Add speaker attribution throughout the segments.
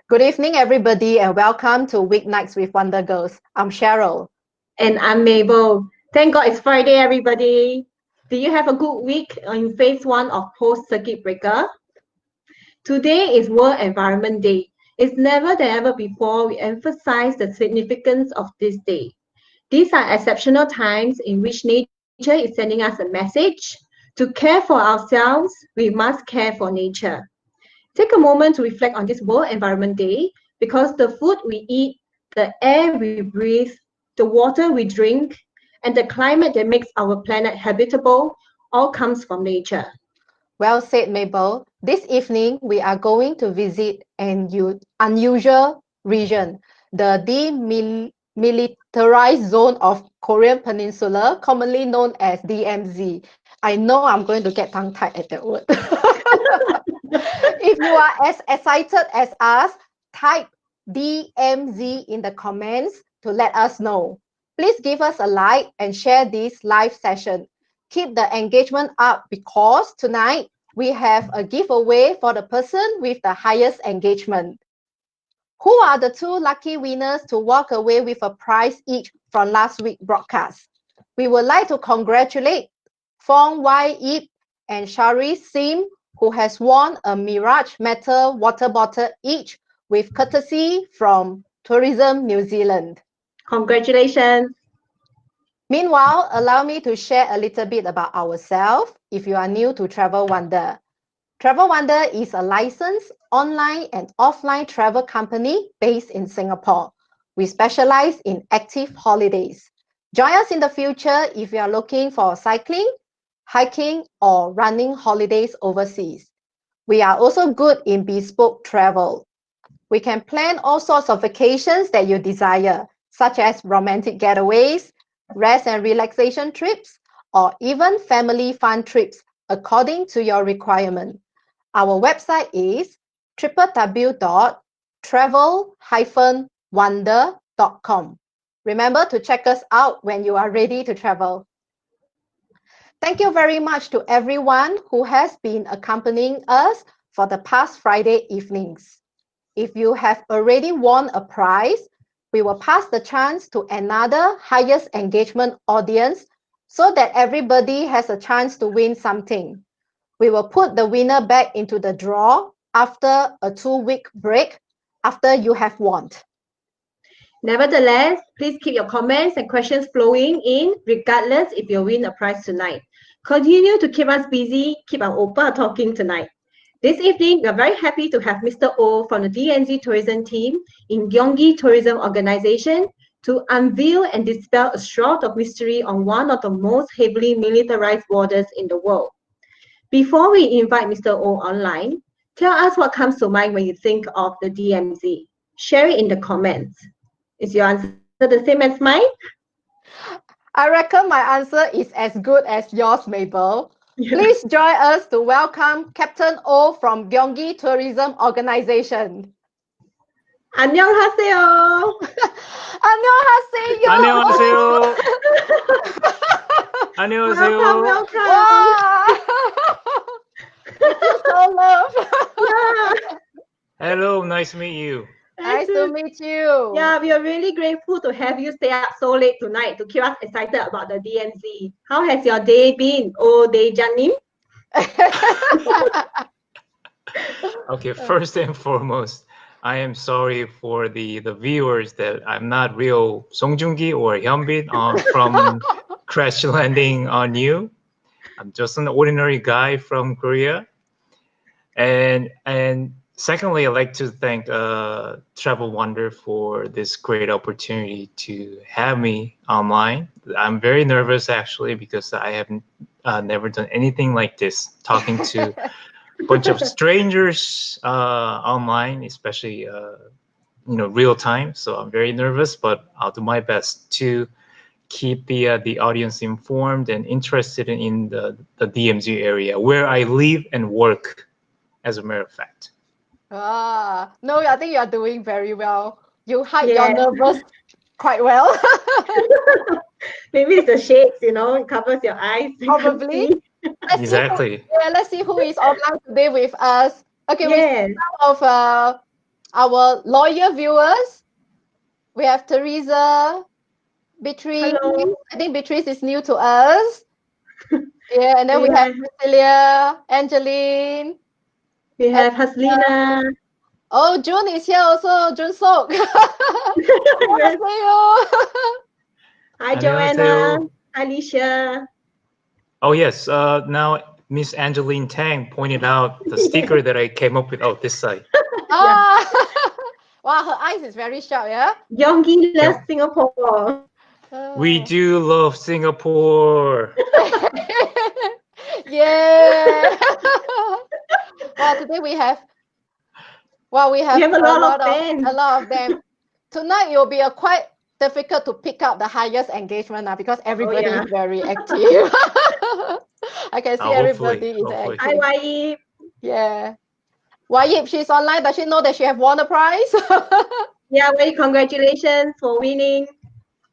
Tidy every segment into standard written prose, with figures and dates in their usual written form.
Speaker 1: Good evening, everybody, and welcome to Weeknights with Wonder Girls. I'm Cheryl.
Speaker 2: And I'm Mabel. Thank God it's Friday, everybody. Do you have a good week in phase one of post-circuit breaker? Today is World Environment Day. It's never than ever before we emphasize the significance of this day. These are exceptional times in which nature is sending us a message. To care for ourselves, we must care for nature. Take a moment to reflect on this World Environment Day because the food we eat, the air we breathe, the water we drink, and the climate that makes our planet habitable all comes from nature.
Speaker 1: Well said, Mabel. This evening, we are going to visit an unusual region, the Demilitarized Zone of Korean Peninsula, commonly known as DMZ. I know I'm going to get tongue-tied at that word. If you are as excited as us, type DMZ in the comments to let us know. Please give us a like and share this live session. Keep the engagement up because tonight we have a giveaway for the person with the highest engagement. Who are the two lucky winners to walk away with a prize each from last week's broadcast? We would like to congratulate Fong Y Ip and Shari Sim, who has won a Mirage Metal water bottle each with courtesy from Tourism New Zealand.
Speaker 2: Congratulations.
Speaker 1: Meanwhile, allow me to share a little bit about ourselves if you are new to Travel Wonder. Travel Wonder is a licensed online and offline travel company based in Singapore. We specialize in active holidays. Join us in the future if you are looking for cycling, hiking, or running holidays overseas. We are also good in bespoke travel. We can plan all sorts of vacations that you desire, such as romantic getaways, rest and relaxation trips, or even family fun trips according to your requirement. Our website is www.travel-wonder.com. Remember to check us out when you are ready to travel. Thank you very much to everyone who has been accompanying us for the past Friday evenings. If you have already won a prize, we will pass the chance to another highest engagement audience so that everybody has a chance to win something. We will put the winner back into the draw after a 2-week break after you have won.
Speaker 2: Nevertheless, please keep your comments and questions flowing in regardless if you win a prize tonight. Continue to keep us busy, keep our Oppa talking tonight. This evening, we are very happy to have Mr. O from the DMZ Tourism team in Gyeonggi Tourism Organisation to unveil and dispel a shroud of mystery on one of the most heavily militarized borders in the world. Before we invite Mr. O online, tell us what comes to mind when you think of the DMZ. Share it in the comments. Is your answer the same as mine?
Speaker 1: I reckon my answer is as good as yours, Mabel. Please join us to welcome Captain O from Gyeonggi Tourism Organisation.
Speaker 2: 안녕하세요.
Speaker 1: 안녕하세요.
Speaker 3: 안녕하세요. 안녕하세요.
Speaker 2: Welcome.
Speaker 1: Wow. Thank you so much.
Speaker 2: Yeah.
Speaker 3: Hello, nice to meet you.
Speaker 1: Nice to meet you.
Speaker 2: Yeah, we are really grateful to have you stay up so late tonight to keep us excited about the DMZ. How has your day been? Oh, day Janim?
Speaker 3: Okay, first and foremost, I am sorry for the viewers that I'm not real Songjungi or Hyunbin from crash landing on you. I'm just an ordinary guy from Korea. And secondly, I'd like to thank Travel Wonder for this great opportunity to have me online. I'm very nervous actually because I have never done anything like this, talking to a bunch of strangers online, especially real time. So I'm very nervous, but I'll do my best to keep the audience informed and interested in the DMZ area where I live and work, as a matter of fact.
Speaker 1: No, I think you are doing very well. You hide
Speaker 2: Yeah.
Speaker 1: your nervous quite well.
Speaker 2: Maybe it's the shades, it covers your eyes.
Speaker 1: Probably.
Speaker 3: Exactly.
Speaker 1: Let's see who is online today with us. Okay,
Speaker 2: Yes.
Speaker 1: we start off our loyal viewers. We have Teresa, Beatrice.
Speaker 2: Hello.
Speaker 1: I think Beatrice is new to us. Yeah, and then
Speaker 2: We
Speaker 1: we have
Speaker 2: have
Speaker 1: Priscilla, Angeline.
Speaker 2: Haslina.
Speaker 1: Oh, June is here also. June Sok.
Speaker 2: Yes.
Speaker 1: 안녕하세요.
Speaker 2: Hi,
Speaker 3: 안녕하세요.
Speaker 2: Joanna. Alicia.
Speaker 3: Oh yes, now Miss Angeline Tang pointed out the sticker that I came up with. Oh, this side.
Speaker 1: Ah, wow, her eyes is very sharp, yeah.
Speaker 2: Gyeonggi loves
Speaker 3: Yep.
Speaker 2: Singapore.
Speaker 3: We do love Singapore.
Speaker 1: Yeah. Well, today we have
Speaker 2: a lot of fans.
Speaker 1: a lot of them. Tonight it will be quite difficult to pick up the highest engagement now because everybody
Speaker 2: yeah.
Speaker 1: is very active. I can see everybody is
Speaker 3: hopefully.
Speaker 2: Hi,
Speaker 1: active.
Speaker 2: Wai.
Speaker 1: Yeah. Why, if she's online, does she know that she have won a prize?
Speaker 2: Yeah, Wai, congratulations for winning.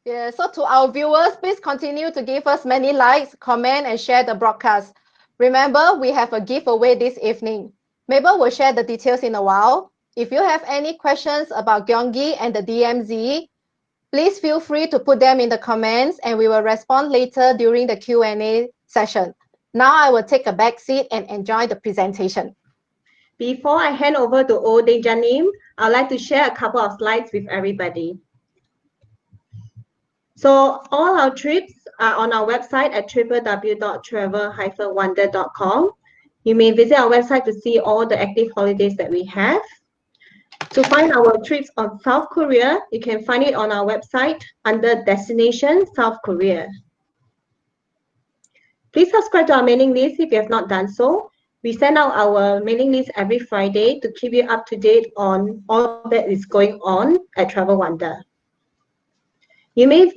Speaker 1: Yeah, so to our viewers, please continue to give us many likes, comment, and share the broadcast. Remember, we have a giveaway this evening. Mabel will share the details in a while. If you have any questions about Gyeonggi and the DMZ, please feel free to put them in the comments and we will respond later during the Q&A session. Now I will take a back seat and enjoy the presentation.
Speaker 2: Before I hand over to Ode Janim, I'd like to share a couple of slides with everybody. So all our trips are on our website at www.travel-wonder.com. You may visit our website to see all the active holidays that we have. To find our trips on South Korea, you can find it on our website under Destination South Korea. Please subscribe to our mailing list if you have not done so. We send out our mailing list every Friday to keep you up to date on all that is going on at Travel Wonder. You may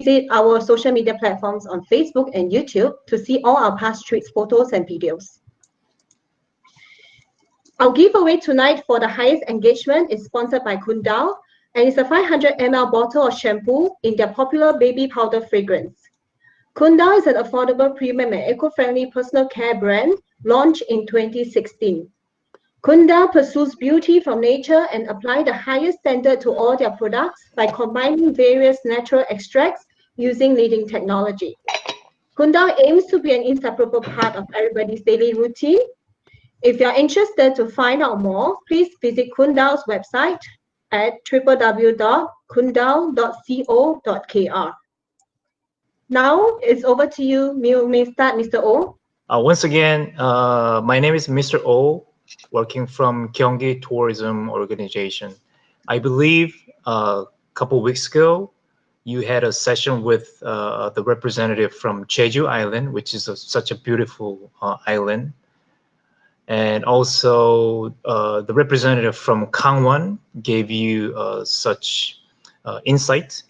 Speaker 2: visit our social media platforms on Facebook and YouTube to see all our past trips, photos, and videos. Our giveaway tonight for the highest engagement is sponsored by Kundao, and it's a 500 ml bottle of shampoo in their popular baby powder fragrance. Kundao is an affordable, premium, and eco-friendly personal care brand launched in 2016. Kundao pursues beauty from nature and apply the highest standard to all their products by combining various natural extracts using leading technology. Kundao aims to be an inseparable part of everybody's daily routine. If you're interested to find out more, please visit Kundao's website at www.kundao.co.kr. Now it's over to you. You may start, Mr. O.
Speaker 3: Once again, my name is Mr. O, working from Gyeonggi Tourism Organization. I believe a couple weeks ago, you had a session with the representative from Jeju Island, which is such a beautiful island. And also the representative from Gangwon gave you such insight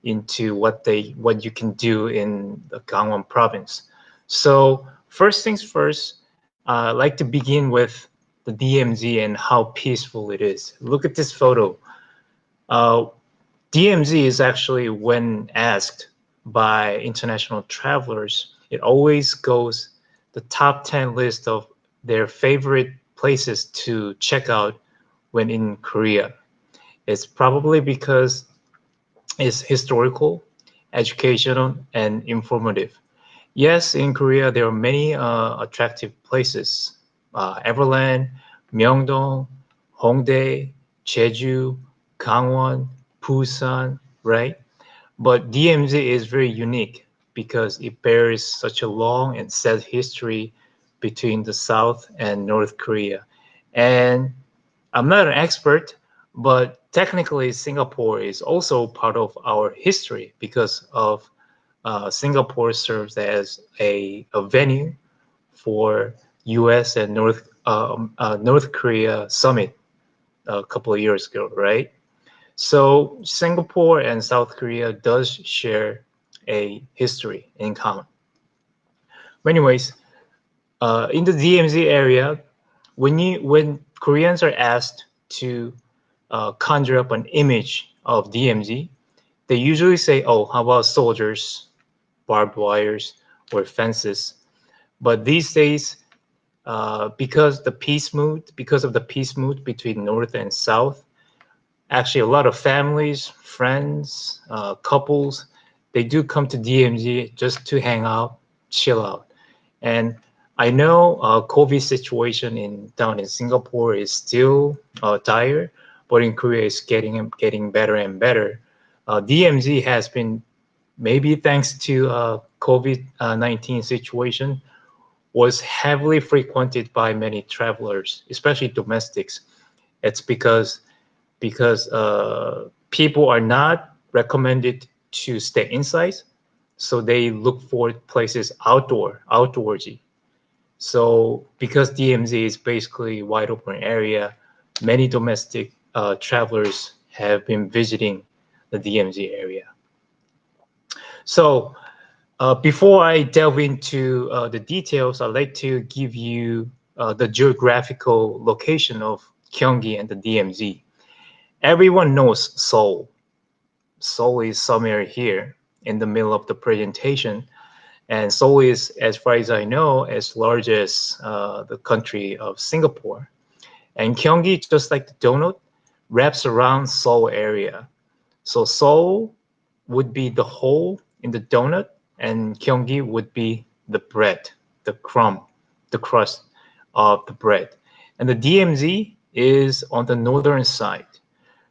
Speaker 3: into what you can do in the Gangwon province. So first things first, I'd like to begin with the DMZ and how peaceful it is. Look at this photo. DMZ is actually, when asked by international travelers, it always goes the top 10 list of their favorite places to check out when in Korea. It's probably because it's historical, educational, and informative. Yes, in Korea, there are many attractive places. Everland, Myeongdong, Hongdae, Jeju, Gangwon, Busan, right? But DMZ is very unique because it bears such a long and sad history between the South and North Korea. And I'm not an expert, but technically Singapore is also part of our history because of Singapore serves as a venue for U.S. and North Korea summit a couple of years ago, right? So Singapore and South Korea does share a history in common. But anyways, in the DMZ area, when Koreans are asked to conjure up an image of DMZ, they usually say, "Oh, how about soldiers, barbed wires, or fences?" But these days, because of the peace mood between North and South, actually a lot of families, friends, couples, they do come to DMZ just to hang out, chill out. And I know COVID situation down in Singapore is still dire, but in Korea it's getting better and better. DMZ has been, maybe thanks to COVID-19 situation, was heavily frequented by many travelers, especially domestics. It's because people are not recommended to stay inside, so they look for places outdoorsy. So because DMZ is basically wide open area, many domestic travelers have been visiting the DMZ area. So before I delve into the details, I'd like to give you the geographical location of Gyeonggi and the DMZ. Everyone knows Seoul. Seoul is somewhere here in the middle of the presentation. And Seoul is, as far as I know, as large as the country of Singapore. And Gyeonggi, just like the donut, wraps around Seoul area. So Seoul would be the hole in the donut, and Gyeonggi would be the bread, the crumb, the crust of the bread. And the DMZ is on the northern side.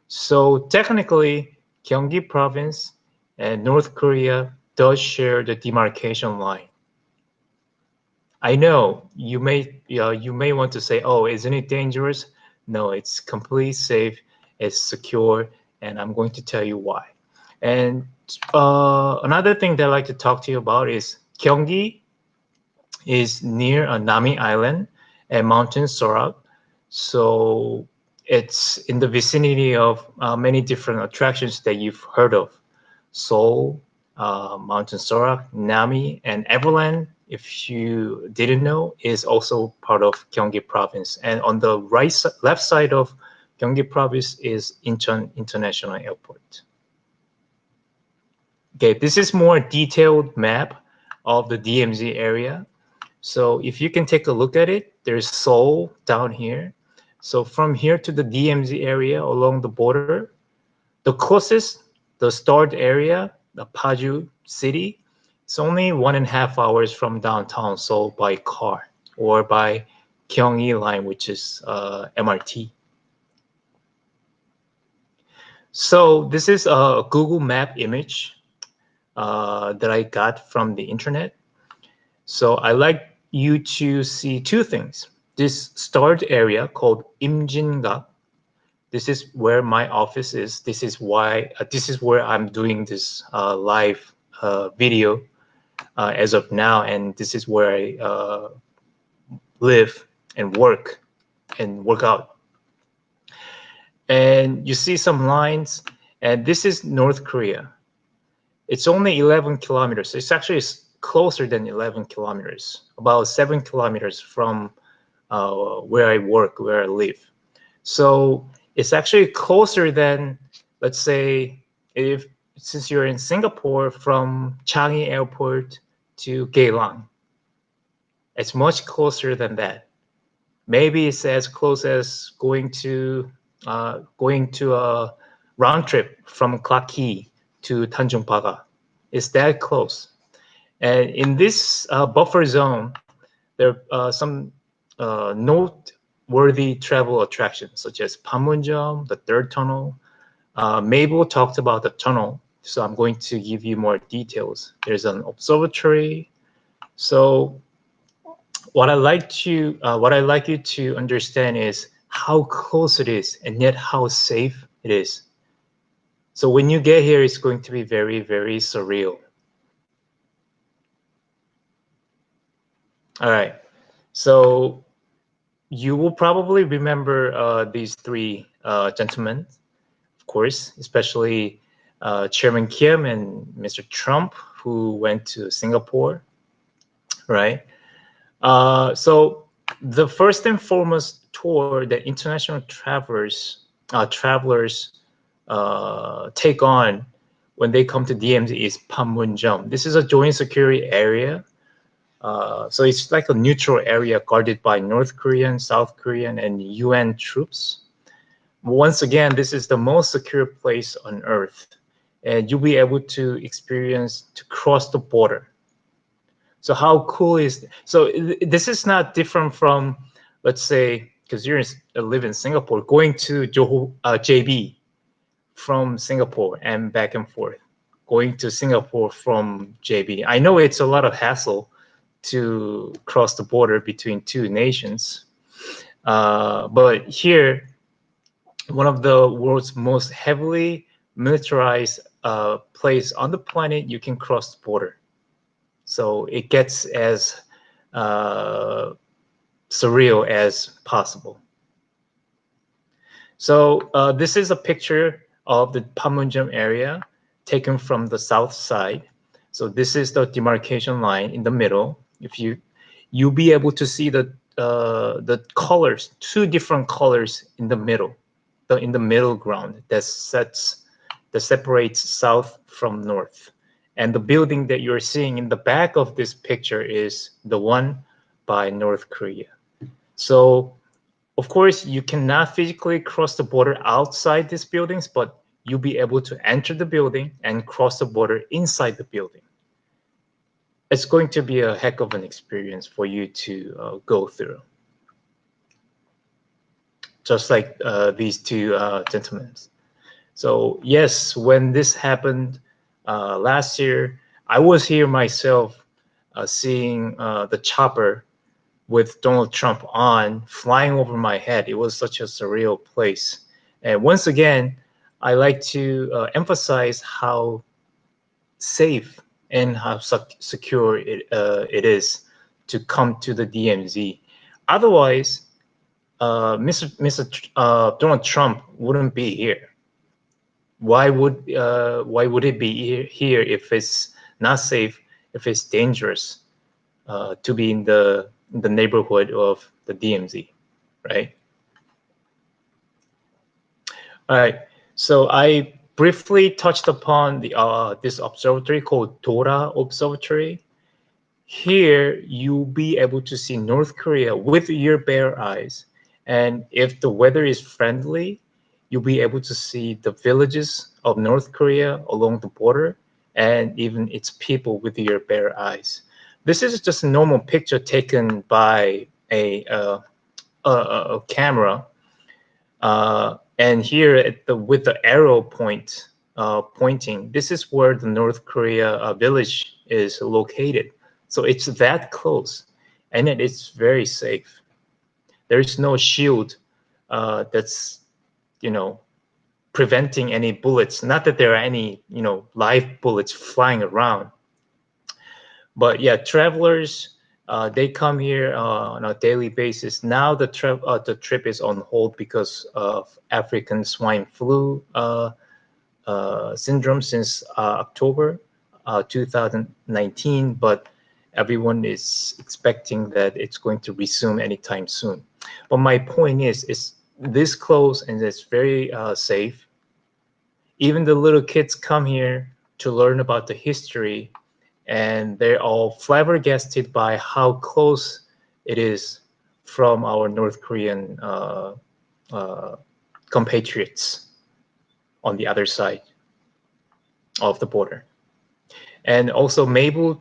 Speaker 3: So technically, Gyeonggi province and North Korea does share the demarcation line. I know you may want to say, oh, isn't it dangerous? No, it's completely safe, it's secure, and I'm going to tell you why. And another thing that I'd like to talk to you about is Gyeonggi is near Nami Island and Mountain Sorak. So it's in the vicinity of many different attractions that you've heard of. Seoul, Mountain Sorak, Nami, and Everland, if you didn't know, is also part of Gyeonggi province. And on the left side of Gyeonggi province is Incheon International Airport. Okay, this is more detailed map of the DMZ area. So if you can take a look at it, there's Seoul down here. So from here to the DMZ area along the border, the closest, the start area, the Paju city, it's only 1.5 hours from downtown Seoul by car or by Gyeonggi line, which is MRT. So this is a Google Map image that I got from the internet. So I like you to see two things. This start area called Imjinga. This is where my office is. This is why. This is where I'm doing this live video as of now, and this is where I live and work out. And you see some lines, and this is North Korea. It's only 11 kilometers. It's actually closer than 11 kilometers, about 7 kilometers from where I work, where I live. So it's actually closer than, let's say, since you're in Singapore, from Changi Airport to Geylang. It's much closer than that. Maybe it's as close as going to a round trip from Clarke Quay to Tanjung Pagar. It's that close. And in this buffer zone, there are some noteworthy travel attractions, such as Panmunjom, the third tunnel. Mabel talked about the tunnel, so I'm going to give you more details. There's an observatory. So what I'd like you to understand is how close it is, and yet how safe it is. So when you get here, it's going to be very, very surreal. All right. So you will probably remember these three gentlemen, of course, especially Chairman Kim and Mr. Trump, who went to Singapore, right? So the first and foremost tour that international travelers take on when they come to DMZ is Panmunjom. This is a joint security area So it's like a neutral area guarded by North Korean, South Korean, and UN troops. Once again, this is the most secure place on Earth, and you'll be able to experience to cross the border. So how cool is so this is not different from, let's say, because you live in Singapore, going to JB from Singapore and back and forth, going to Singapore from JB. I know it's a lot of hassle to cross the border between two nations, but here, one of the world's most heavily militarized place on the planet, you can cross the border. So it gets as surreal as possible. So this is a picture of the Panmunjom area taken from the south side. So this is the demarcation line in the middle. If you'll be able to see the colors, two different colors in the middle, in the middle ground that separates south from north. And the building that you're seeing in the back of this picture is the one by North Korea. So, of course, you cannot physically cross the border outside these buildings, but you'll be able to enter the building and cross the border inside the building. It's going to be a heck of an experience for you to go through. Just like these two gentlemen. So yes, when this happened last year, I was here myself seeing the chopper with Donald Trump on flying over my head. It was such a surreal place. And once again, I like to emphasize how safe and how secure it is to come to the DMZ. Otherwise, Mr. Donald Trump wouldn't be here. Why would it be here if it's not safe, if it's dangerous to be in the neighborhood of the DMZ, right? All right. So I briefly touched upon this observatory called Dora Observatory. Here, you'll be able to see North Korea with your bare eyes. And if the weather is friendly, you'll be able to see the villages of North Korea along the border and even its people with your bare eyes. This is just a normal picture taken by a camera. And here with the arrow pointing, this is where the North Korea village is located. So it's that close, and it is very safe. There's no shield that's, preventing any bullets. Not that there are any, live bullets flying around. But yeah, travelers, they come here on a daily basis. Now the trip is on hold because of African swine flu syndrome since October 2019, but everyone is expecting that it's going to resume anytime soon. But my point is, it's this close and it's very safe. Even the little kids come here to learn about the history, and they're all flabbergasted by how close it is from our North Korean compatriots on the other side of the border. And also Miss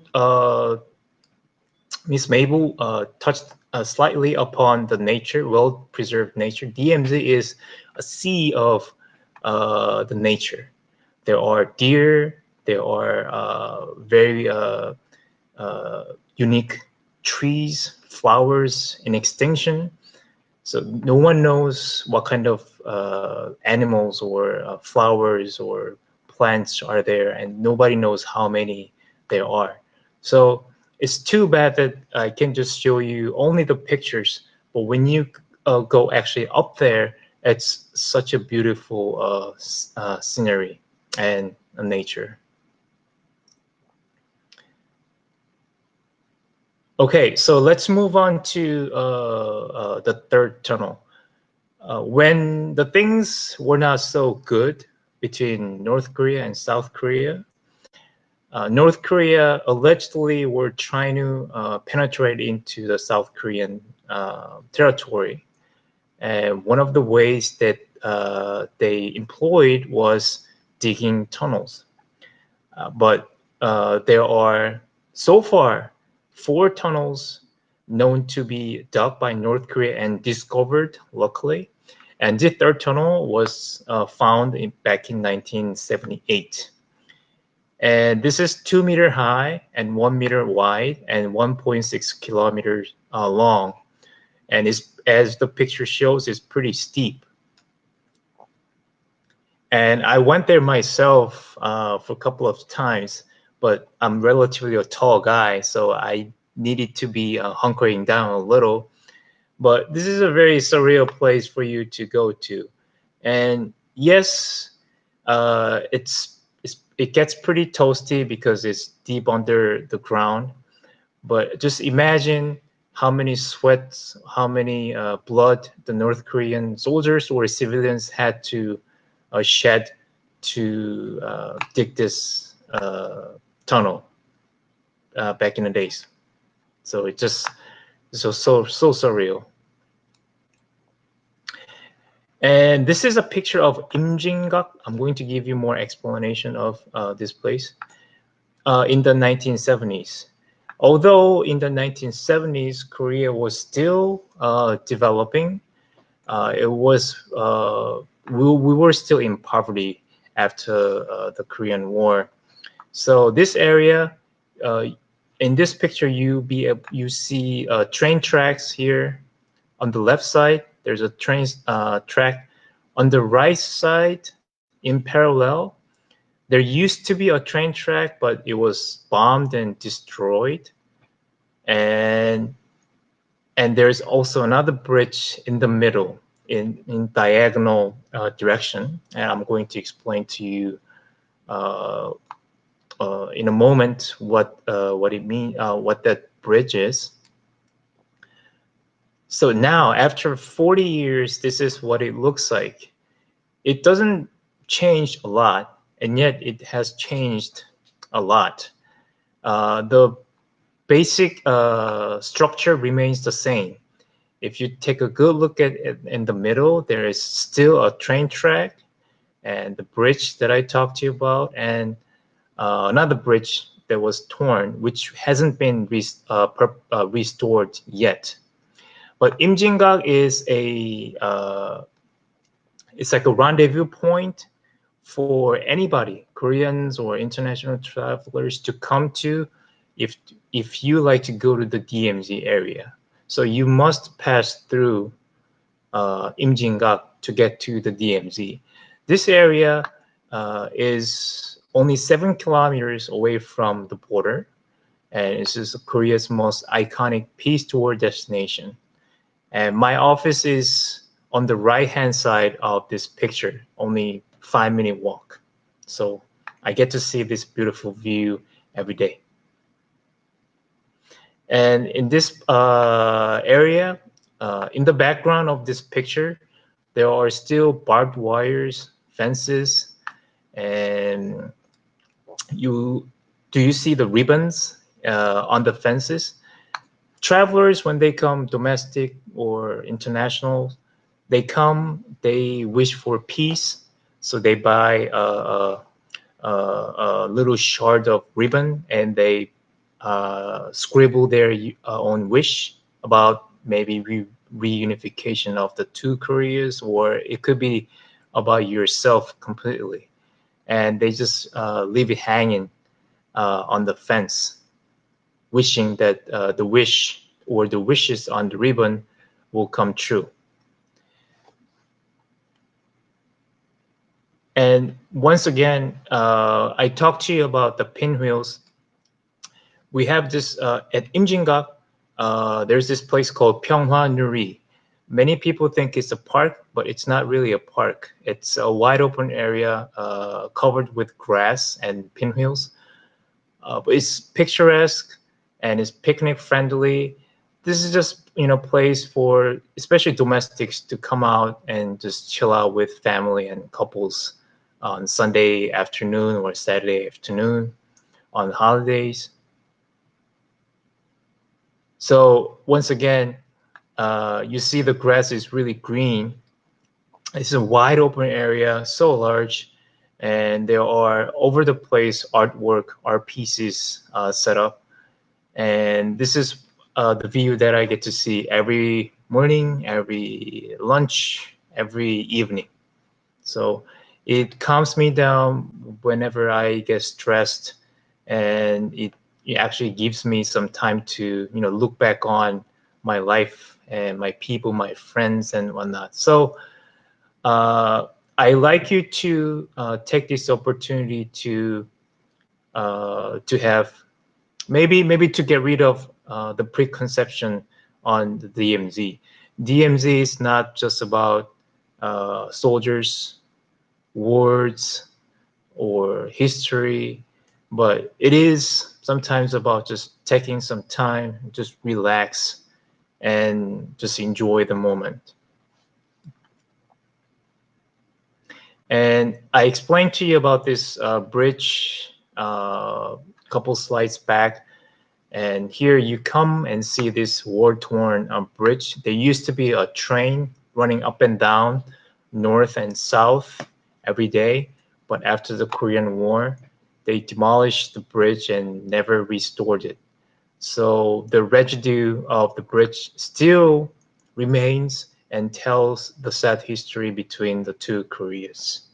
Speaker 3: Mabel touched slightly upon the nature, well-preserved nature. DMZ is a sea of the nature. There are deer, there are very unique trees, flowers in extinction. So no one knows what kind of animals or flowers or plants are there, and nobody knows how many there are. So it's too bad that I can just show you only the pictures, but when you go actually up there, it's such a beautiful scenery and nature. Okay, so let's move on to the third tunnel. When the things were not so good between North Korea and South Korea, North Korea allegedly were trying to penetrate into the South Korean territory. And one of the ways that they employed was digging tunnels. But there are so far 4 tunnels known to be dug by North Korea and discovered locally. And the 3rd tunnel was found back in 1978. And this is 2-meter high and 1-meter wide and 1.6 kilometers long. And as the picture shows, it's pretty steep. And I went there myself for a couple of times, but I'm relatively a tall guy, so I needed to be hunkering down a little. But this is a very surreal place for you to go to. And yes, it gets pretty toasty because it's deep under the ground. But just imagine how many sweats, how many blood the North Korean soldiers or civilians had to shed to dig this tunnel back in the days. So it just so surreal. And this is a picture of Imjingak. I'm going to give you more explanation of this place in the 1970s. Although in the 1970s, Korea was still developing, it was we were still in poverty after the Korean War. So this area, in this picture, you see train tracks here on the left side. There's a train track on the right side in parallel. There used to be a train track, but it was bombed and destroyed. And there's also another bridge in the middle in diagonal direction. And I'm going to explain to you in a moment what it means, what that bridge is. So now, after 40 years, this is what it looks like. It doesn't change a lot, and yet it has changed a lot. The basic structure remains the same. If you take a good look at it in the middle, there is still a train track and the bridge that I talked to you about, and another bridge that was torn, which hasn't been restored yet. But Imjingak is it's like a rendezvous point for anybody, Koreans or international travelers, to come to if you like to go to the DMZ area. So you must pass through Imjingak to get to the DMZ. This area is only 7 kilometers away from the border, and this is Korea's most iconic peace tour destination. And my office is on the right-hand side of this picture, only 5-minute walk. So I get to see this beautiful view every day. And in this area, in the background of this picture, there are still barbed wires, fences, and do you see the ribbons on the fences? Travelers, when they come, domestic or international, they come, they wish for peace, so they buy a little shard of ribbon and they scribble their own wish about maybe reunification of the 2 Koreas, or it could be about yourself completely. And they just leave it hanging on the fence, wishing that the wish or the wishes on the ribbon will come true. And once again, I talked to you about the pinwheels. We have this at Imjingak. There's this place called Pyeonghwa Nuri. Many people think it's a park, but it's not really a park. It's a wide open area covered with grass and pinwheels. But it's picturesque and it's picnic friendly. This is just place for especially domestics to come out and just chill out with family and couples on Sunday afternoon or Saturday afternoon. on holidays. So once again, you see the grass is really green. It's a wide open area, so large, and there are over the place artwork, art pieces set up. And this is the view that I get to see every morning, every lunch, every evening. So it calms me down whenever I get stressed, and it actually gives me some time to look back on my life and my people, my friends, and whatnot. So I like you to take this opportunity to have maybe to get rid of the preconception on the DMZ. DMZ is not just about soldiers, words, or history, but it is sometimes about just taking some time, just relax, and just enjoy the moment. And I explained to you about this bridge couple slides back. And here you come and see this war-torn bridge. There used to be a train running up and down, north and south every day. But after the Korean War, they demolished the bridge and never restored it. So the residue of the bridge still remains and tells the sad history between the two Koreas.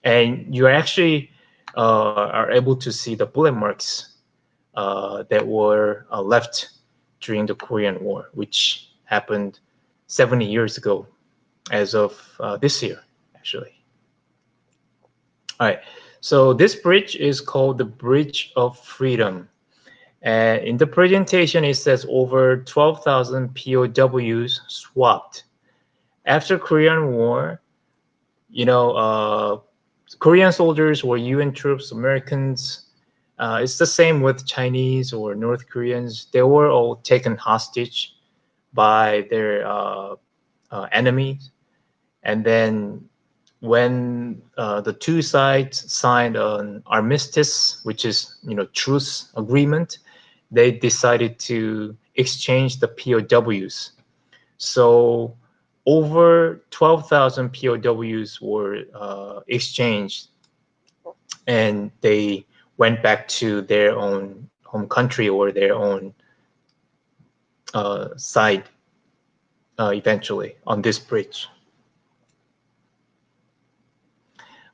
Speaker 3: And you actually are able to see the bullet marks that were left during the Korean War, which happened 70 years ago as of this year, actually. All right, so this bridge is called the Bridge of Freedom. And in the presentation, it says over 12,000 POWs swapped. After Korean War, Korean soldiers were UN troops, Americans. It's the same with Chinese or North Koreans. They were all taken hostage by their enemies. And then when the two sides signed an armistice, which is truce agreement, they decided to exchange the POWs. So over 12,000 POWs were exchanged, and they went back to their own home country or their own side eventually on this bridge.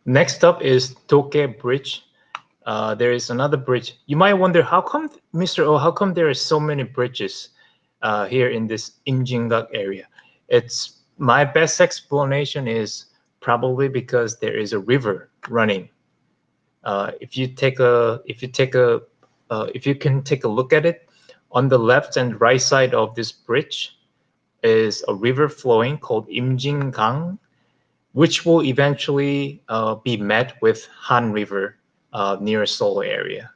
Speaker 3: Next up is Dokgae Bridge. There is another bridge. You might wonder, how come, Mr. O, how come there are so many bridges here in this Imjinggak area? It's my best explanation is probably because there is a river running. If you can take a look at it, on the left and right side of this bridge is a river flowing called Imjingang, which will eventually be met with Han River near Seoul area.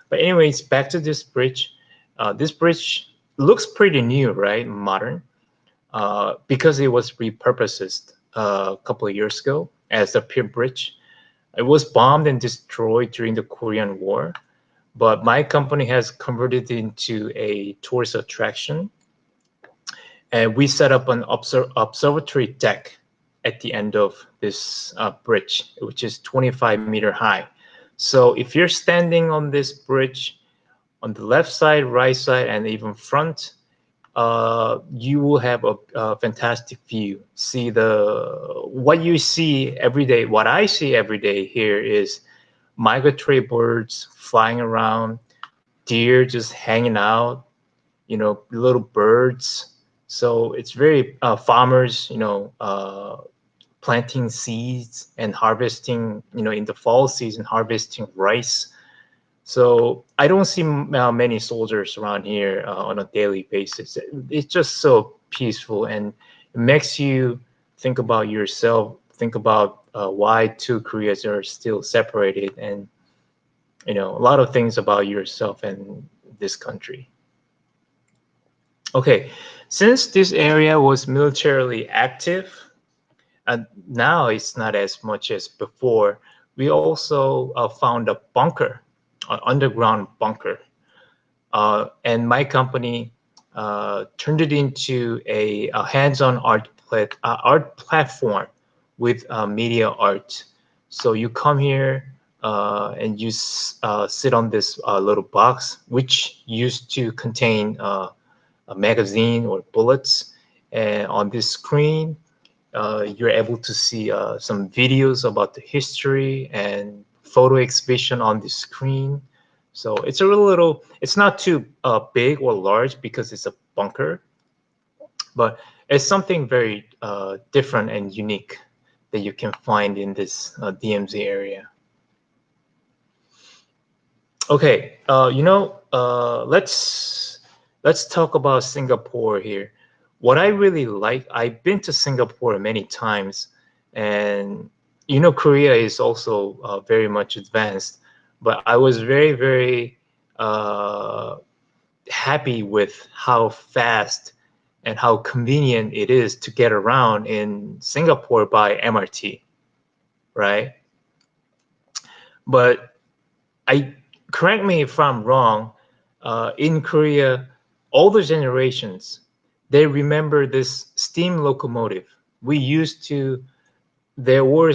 Speaker 3: But anyways, back to this bridge. This bridge looks pretty new, right? Modern, because it was repurposed a couple of years ago as a pier bridge. It was bombed and destroyed during the Korean War, but my company has converted it into a tourist attraction. And we set up an observatory deck at the end of this bridge, which is 25-meter high. So if you're standing on this bridge, on the left side, right side, and even front, you will have a fantastic view. See what you see every day. What I see every day here is migratory birds flying around, deer just hanging out, little birds. So it's very farmers, planting seeds and harvesting, in the fall season, harvesting rice. So I don't see many soldiers around here on a daily basis. It's just so peaceful, and it makes you think about yourself, think about why two Koreas are still separated, and a lot of things about yourself and this country. Okay, since this area was militarily active, and now it's not as much as before, we also found a bunker underground bunker. And my company turned it into a hands-on art platform with media art. So you come here and you sit on this little box, which used to contain a magazine or bullets. And on this screen, you're able to see some videos about the history and photo exhibition on the screen. So it's a little, it's not too big or large because it's a bunker, but it's something very different and unique that you can find in this DMZ area. Okay, let's talk about Singapore here. What I really like, I've been to Singapore many times, and Korea is also very much advanced, but I was very, very happy with how fast and how convenient it is to get around in Singapore by MRT, right? But correct me if I'm wrong, in Korea, older generations, they remember this steam locomotive. There were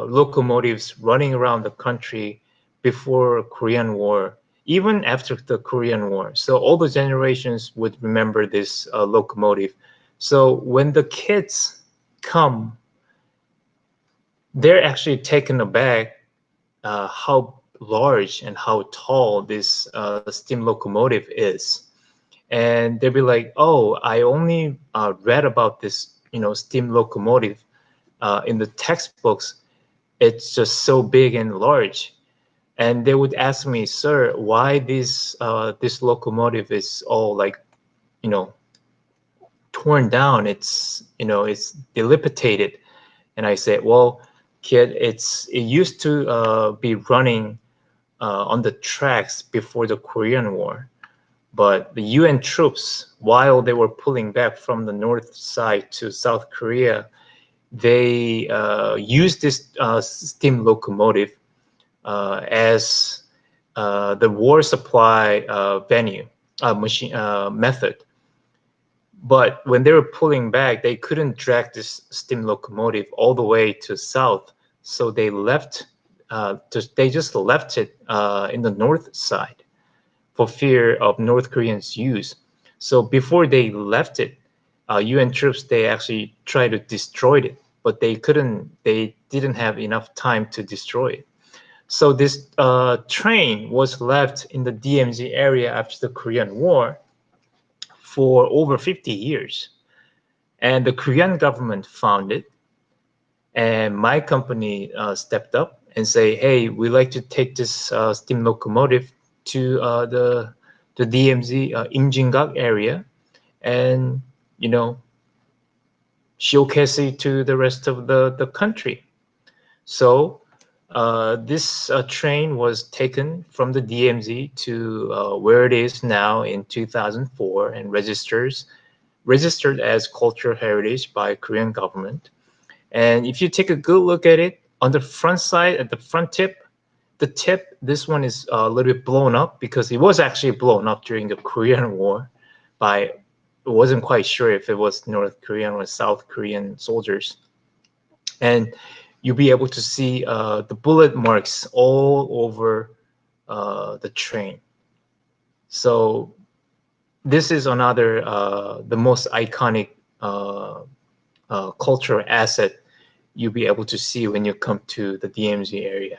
Speaker 3: locomotives running around the country before Korean War, even after the Korean War. So older generations would remember this locomotive. So when the kids come, they're actually taken aback how large and how tall this steam locomotive is. And they'll be like, oh, I only read about this, steam locomotive in the textbooks. It's just so big and large. And they would ask me, sir, why this locomotive is all like, torn down. It's dilapidated. And I said, well, kid, it used to be running on the tracks before the Korean War. But the UN troops, while they were pulling back from the north side to South Korea, they used this steam locomotive as the war supply method. But when they were pulling back, they couldn't drag this steam locomotive all the way to south, so they just left it in the north side for fear of North Koreans' use. So before they left it, UN troops, they actually tried to destroy it, but they didn't have enough time to destroy it. So this train was left in the DMZ area after the Korean War for over 50 years. And the Korean government found it, and my company stepped up and say, hey, we'd like to take this steam locomotive to the DMZ Imjinggak area and showcase it to the rest of the country. So this train was taken from the DMZ to where it is now in 2004 and registered as cultural heritage by Korean government. And if you take a good look at it, on the front side, at the front tip, this one is a little bit blown up because it was actually blown up during the Korean War by, I wasn't quite sure if it was North Korean or South Korean soldiers. And you'll be able to see the bullet marks all over the train. So this is another, the most iconic cultural asset you'll be able to see when you come to the DMZ area.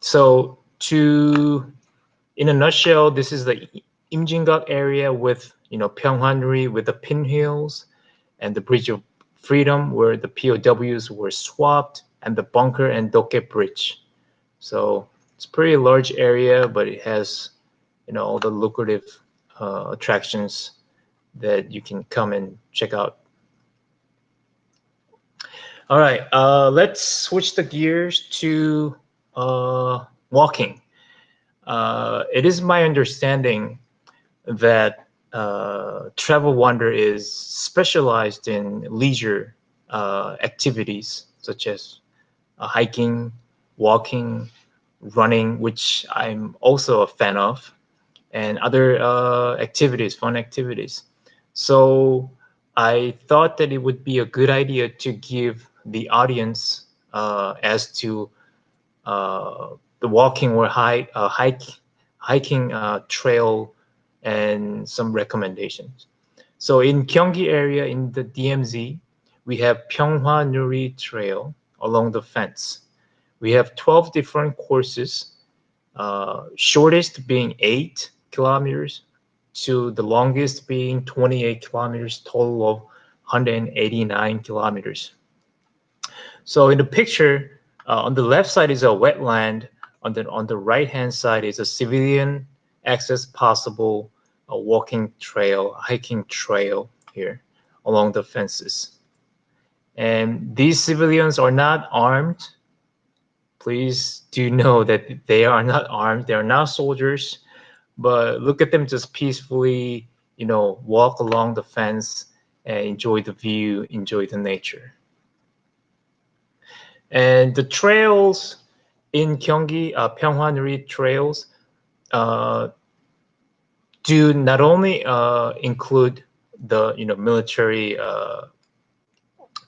Speaker 3: So in a nutshell, this is the Imjinggak area with, Pyeonghwa Nuri with the pinwheels and the Bridge of Freedom where the POWs were swapped, and the bunker and Dokgae Bridge. So it's a pretty large area, but it has, all the lucrative attractions that you can come and check out. All right, let's switch the gears to walking. It is my understanding that Travel Wonder is specialized in leisure activities such as hiking, walking, running, which I'm also a fan of, and other activities, fun activities. So I thought that it would be a good idea to give the audience as to the walking or hiking trail and some recommendations. So in Gyeonggi area in the DMZ, we have Pyeonghwa Nuri Trail along the fence. We have 12 different courses, shortest being 8 kilometers to the longest being 28 kilometers, total of 189 kilometers. So in the picture, on the left side is a wetland. On the right hand side is a civilian access possible, a walking trail, hiking trail here along the fences. And these civilians are not armed. Please do know that they are not armed. They are not soldiers, but look at them just peacefully, walk along the fence and enjoy the view, enjoy the nature. And the trails in Gyeonggi, Pyeonghwa Nuri trails, do not only include the military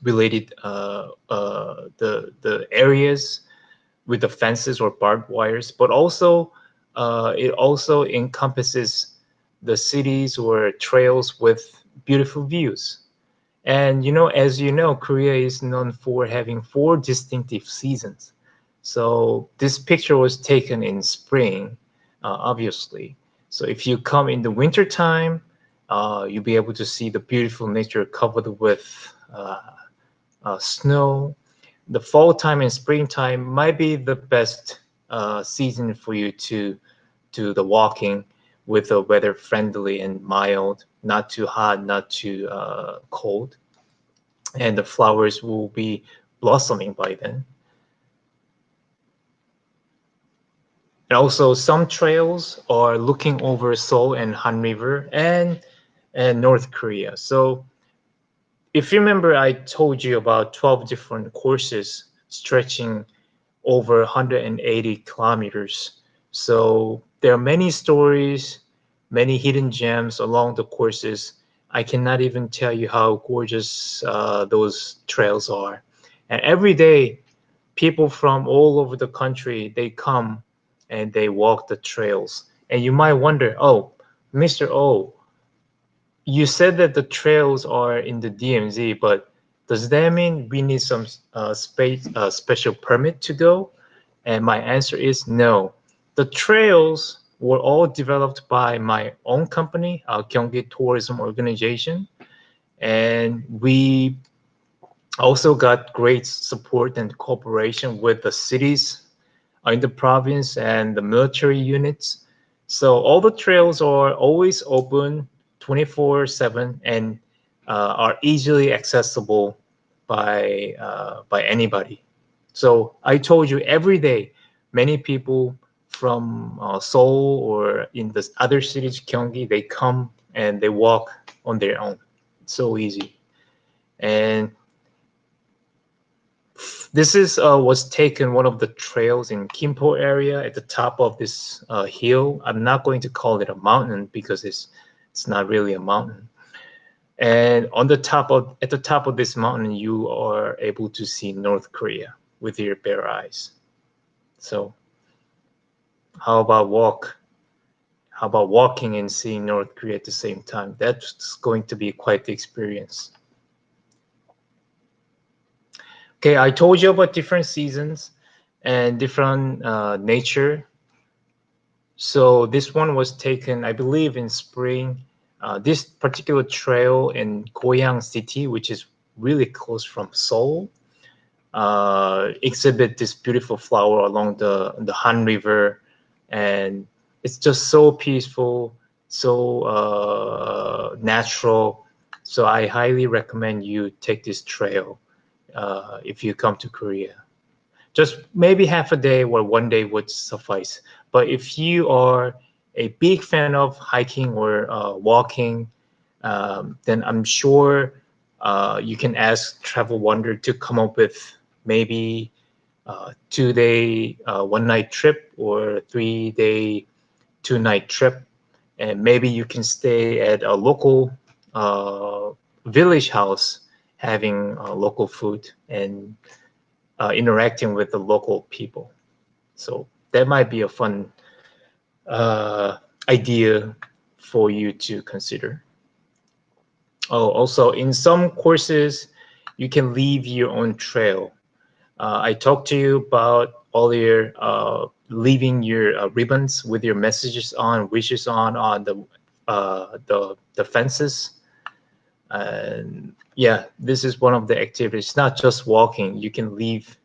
Speaker 3: related the areas with the fences or barbed wires, but also it also encompasses the cities or trails with beautiful views. And as you know, Korea is known for having 4 distinctive seasons. So this picture was taken in spring, obviously. So if you come in the winter time, you'll be able to see the beautiful nature covered with snow. The fall time and springtime might be the best season for you to do the walking with the weather friendly and mild, not too hot, not too cold. And the flowers will be blossoming by then. And also some trails are looking over Seoul and Han River and North Korea. So if you remember, I told you about 12 different courses stretching over 180 kilometers. So there are many stories, many hidden gems along the courses. I cannot even tell you how gorgeous those trails are. And every day, people from all over the country, they come and they walk the trails. And you might wonder, oh, Mr. O, you said that the trails are in the DMZ, but does that mean we need some special permit to go? And my answer is no. The trails were all developed by my own company, Gyeonggi Tourism Organization. And we also got great support and cooperation with the cities in the province and the military units. So all the trails are always open 24/7 and are easily accessible by anybody. So I told you every day, many people from Seoul or in the other cities, Gyeonggi, they come and they walk on their own. It's so easy. And this is was taken one of the trails in Gimpo area at the top of this hill. I'm not going to call it a mountain because it's not really a mountain. And at the top of this mountain, you are able to see North Korea with your bare eyes. So how about walking and seeing North Korea at the same time? That's going to be quite the experience. Okay, I told you about different seasons and different nature. So this one was taken, I believe, in spring. This particular trail in Goyang City, which is really close from Seoul, exhibit this beautiful flower along the Han River, and it's just so peaceful, so natural. So I highly recommend you take this trail if you come to Korea. Just maybe half a day or one day would suffice. But if you are a big fan of hiking or walking, then I'm sure you can ask Travel Wonder to come up with maybe 2-day, 1-night trip or 3-day, 2-night trip. And maybe you can stay at a local village house having local food and interacting with the local people. So that might be a fun idea for you to consider. Oh, also in some courses, you can leave your own trail. I talked to you about earlier leaving your ribbons with your messages on, wishes on the fences. And yeah, this is one of the activities. It's not just walking. You can leave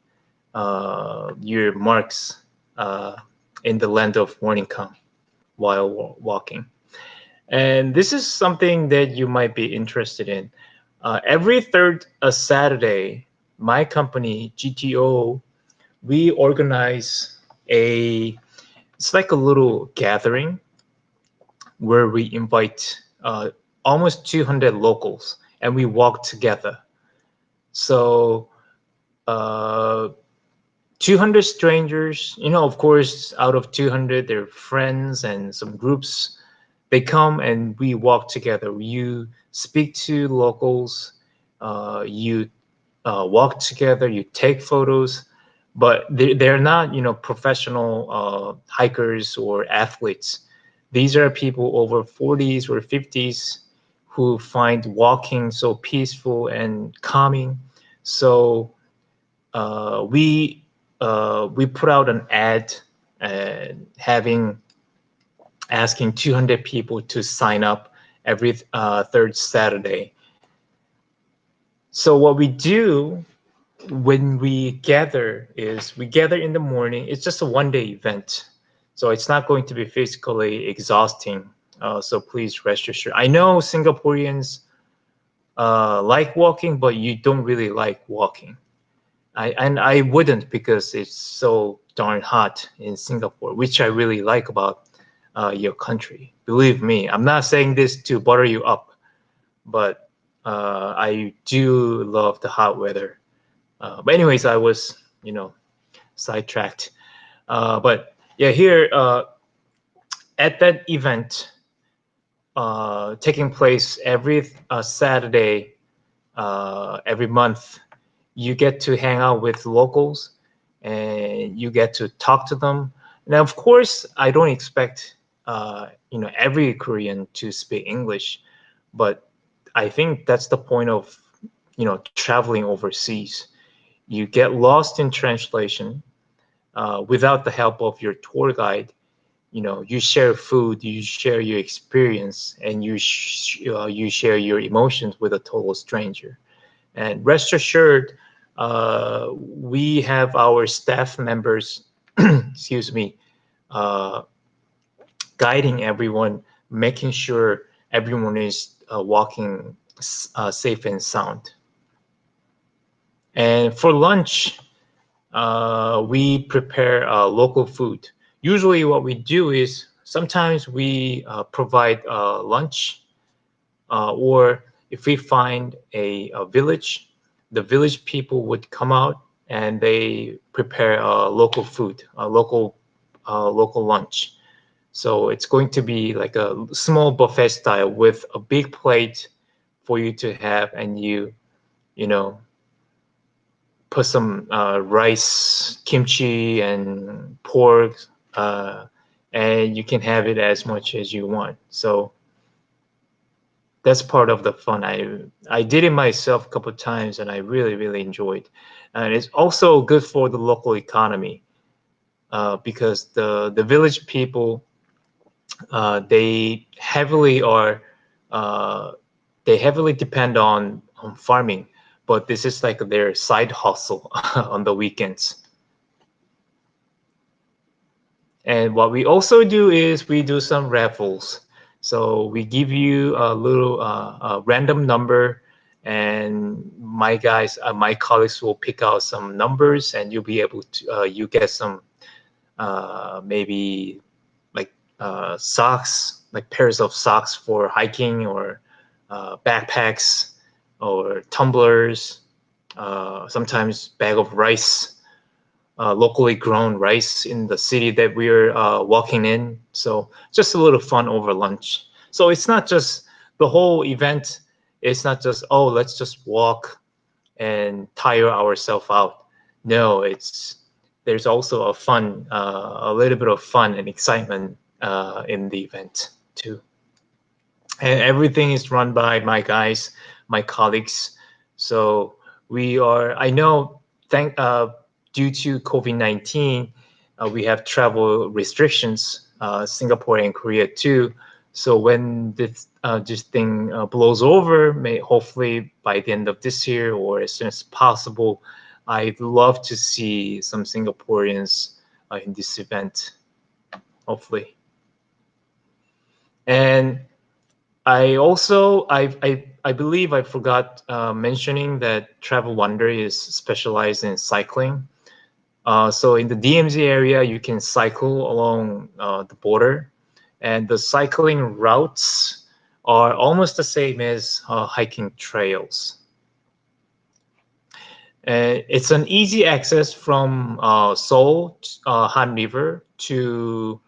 Speaker 3: your marks in the land of morning come while walking. And this is something that you might be interested in. Every third Saturday, my company, GTO, we organize it's like a little gathering where we invite almost 200 locals and we walk together. So 200 strangers, of course, out of 200, they're friends and some groups. They come and we walk together. You speak to locals, you walk together, you take photos, but they're not, professional hikers or athletes. These are people over 40s or 50s who find walking so peaceful and calming. So we put out an ad asking 200 people to sign up every third Saturday. So what we do when we gather is we gather in the morning. It's just a one-day event, so it's not going to be physically exhausting. So please rest assured. I know Singaporeans like walking, but you don't really like walking. I wouldn't, because it's so darn hot in Singapore, which I really like about your country. Believe me, I'm not saying this to butter you up, but I do love the hot weather. But anyways, I was, sidetracked. But yeah, here at that event taking place every Saturday, every month, you get to hang out with locals and you get to talk to them. Now, of course, I don't expect every Korean to speak English, but I think that's the point of traveling overseas. You get lost in translation without the help of your tour guide. You share food, you share your experience, and you share your emotions with a total stranger. And rest assured, we have our staff members, excuse me, guiding everyone, making sure everyone is walking safe and sound. And for lunch, we prepare local food. Usually what we do is sometimes we provide lunch, or if we find a village, the village people would come out and they prepare local food, local lunch. So it's going to be like a small buffet style with a big plate for you to have, and you put some rice, kimchi, and pork, and you can have it as much as you want. So that's part of the fun. I did it myself a couple of times, and I really, really enjoyed. And it's also good for the local economy because the village people they heavily depend on farming, but this is like their side hustle on the weekends. And what we also do is we do some raffles. So we give you a little random number, and my colleagues will pick out some numbers, and you'll be able to you get some maybe like socks, like pairs of socks for hiking, or backpacks, or tumblers, sometimes bag of rice, locally grown rice in the city that we're walking in. So just a little fun over lunch. So it's not just the whole event. It's not just, oh, let's just walk and tire ourselves out. No, there's also a little bit of fun and excitement in the event too. And everything is run by my guys, my colleagues. So I know, due to COVID-19, we have travel restrictions, Singapore and Korea too. So when this thing blows over, hopefully by the end of this year or as soon as possible, I'd love to see some Singaporeans in this event, hopefully. And I believe I forgot mentioning that Travel Wonder is specialized in cycling. So in the DMZ area, you can cycle along the border, and the cycling routes are almost the same as hiking trails. It's an easy access from Seoul, Han River to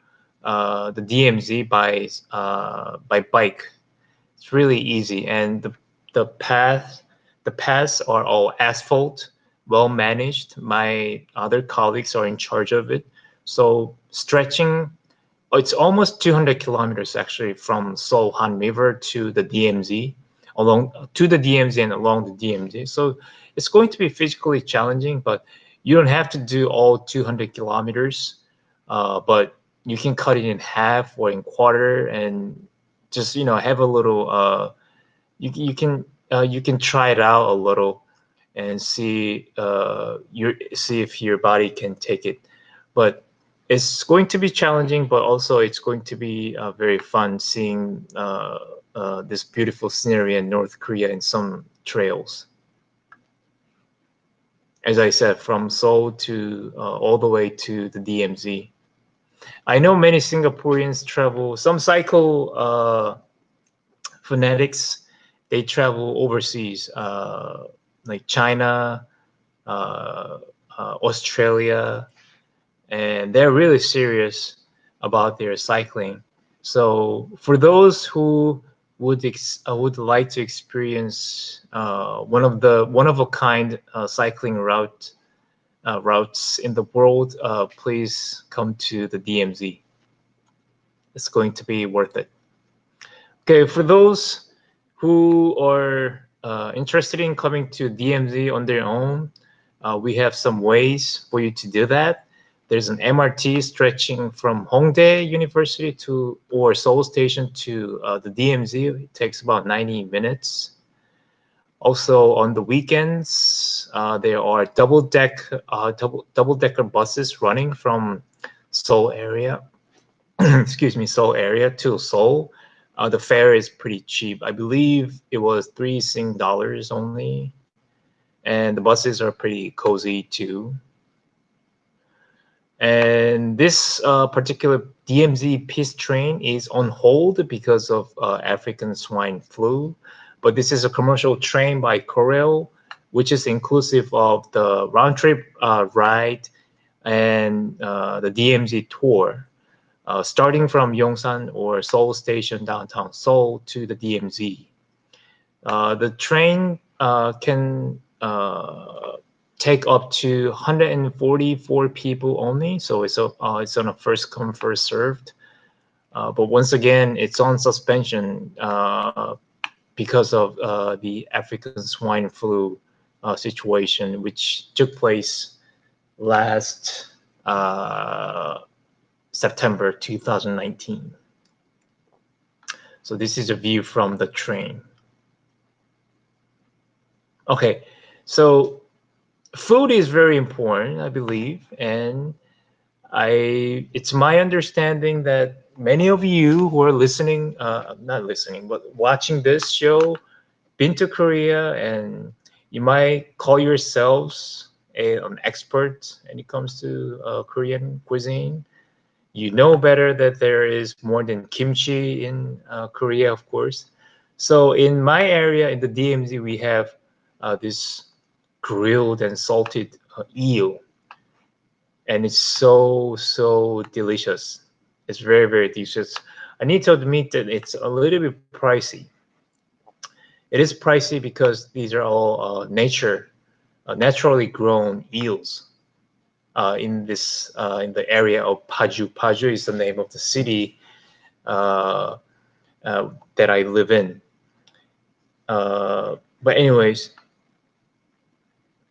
Speaker 3: the DMZ by bike. It's really easy, and the paths are all asphalt, well managed. My other colleagues are in charge of it. So stretching, it's almost 200 kilometers actually from Seoul Han River to the DMZ, and along the DMZ. So it's going to be physically challenging, but you don't have to do all 200 kilometers, but you can cut it in half or in quarter and just have a little you can try it out a little and see if your body can take it. But it's going to be challenging, but also it's going to be very fun seeing this beautiful scenery in North Korea in some trails. As I said, from Seoul to all the way to the DMZ. I know many Singaporeans travel, some cycle fanatics, they travel overseas, like China, Australia, and they're really serious about their cycling. So for those who would like to experience one of a kind cycling routes in the world, please come to the DMZ. It's going to be worth it. Okay, for those who are interested in coming to DMZ on their own, we have some ways for you to do that. There's an MRT stretching from Hongdae University or Seoul Station to the DMZ. It takes about 90 minutes. Also, on the weekends, there are double-decker buses running from Seoul area. Excuse me, Seoul area to Seoul. The fare is pretty cheap. I believe it was $3 only, and the buses are pretty cozy too. And this particular DMZ peace train is on hold because of African swine flu. But this is a commercial train by Korea, which is inclusive of the round trip ride and the DMZ tour, starting from Yongsan or Seoul Station, downtown Seoul, to the DMZ. The train can take up to 144 people only, so it's on a first come first served. But once again, it's on suspension because of the African swine flu situation, which took place last September 2019. So this is a view from the train. Okay, so food is very important, I believe, and it's my understanding that many of you who are listening, not listening, but watching this show, been to Korea, and you might call yourselves an expert when it comes to Korean cuisine. You know better that there is more than kimchi in Korea, of course. So in my area, in the DMZ, we have this grilled and salted eel. and it's so delicious. It's very delicious. I need to admit that it's a little bit pricey. It is pricey because these are all naturally grown eels in the area of Paju. Paju is the name of the city that I live in. But anyways,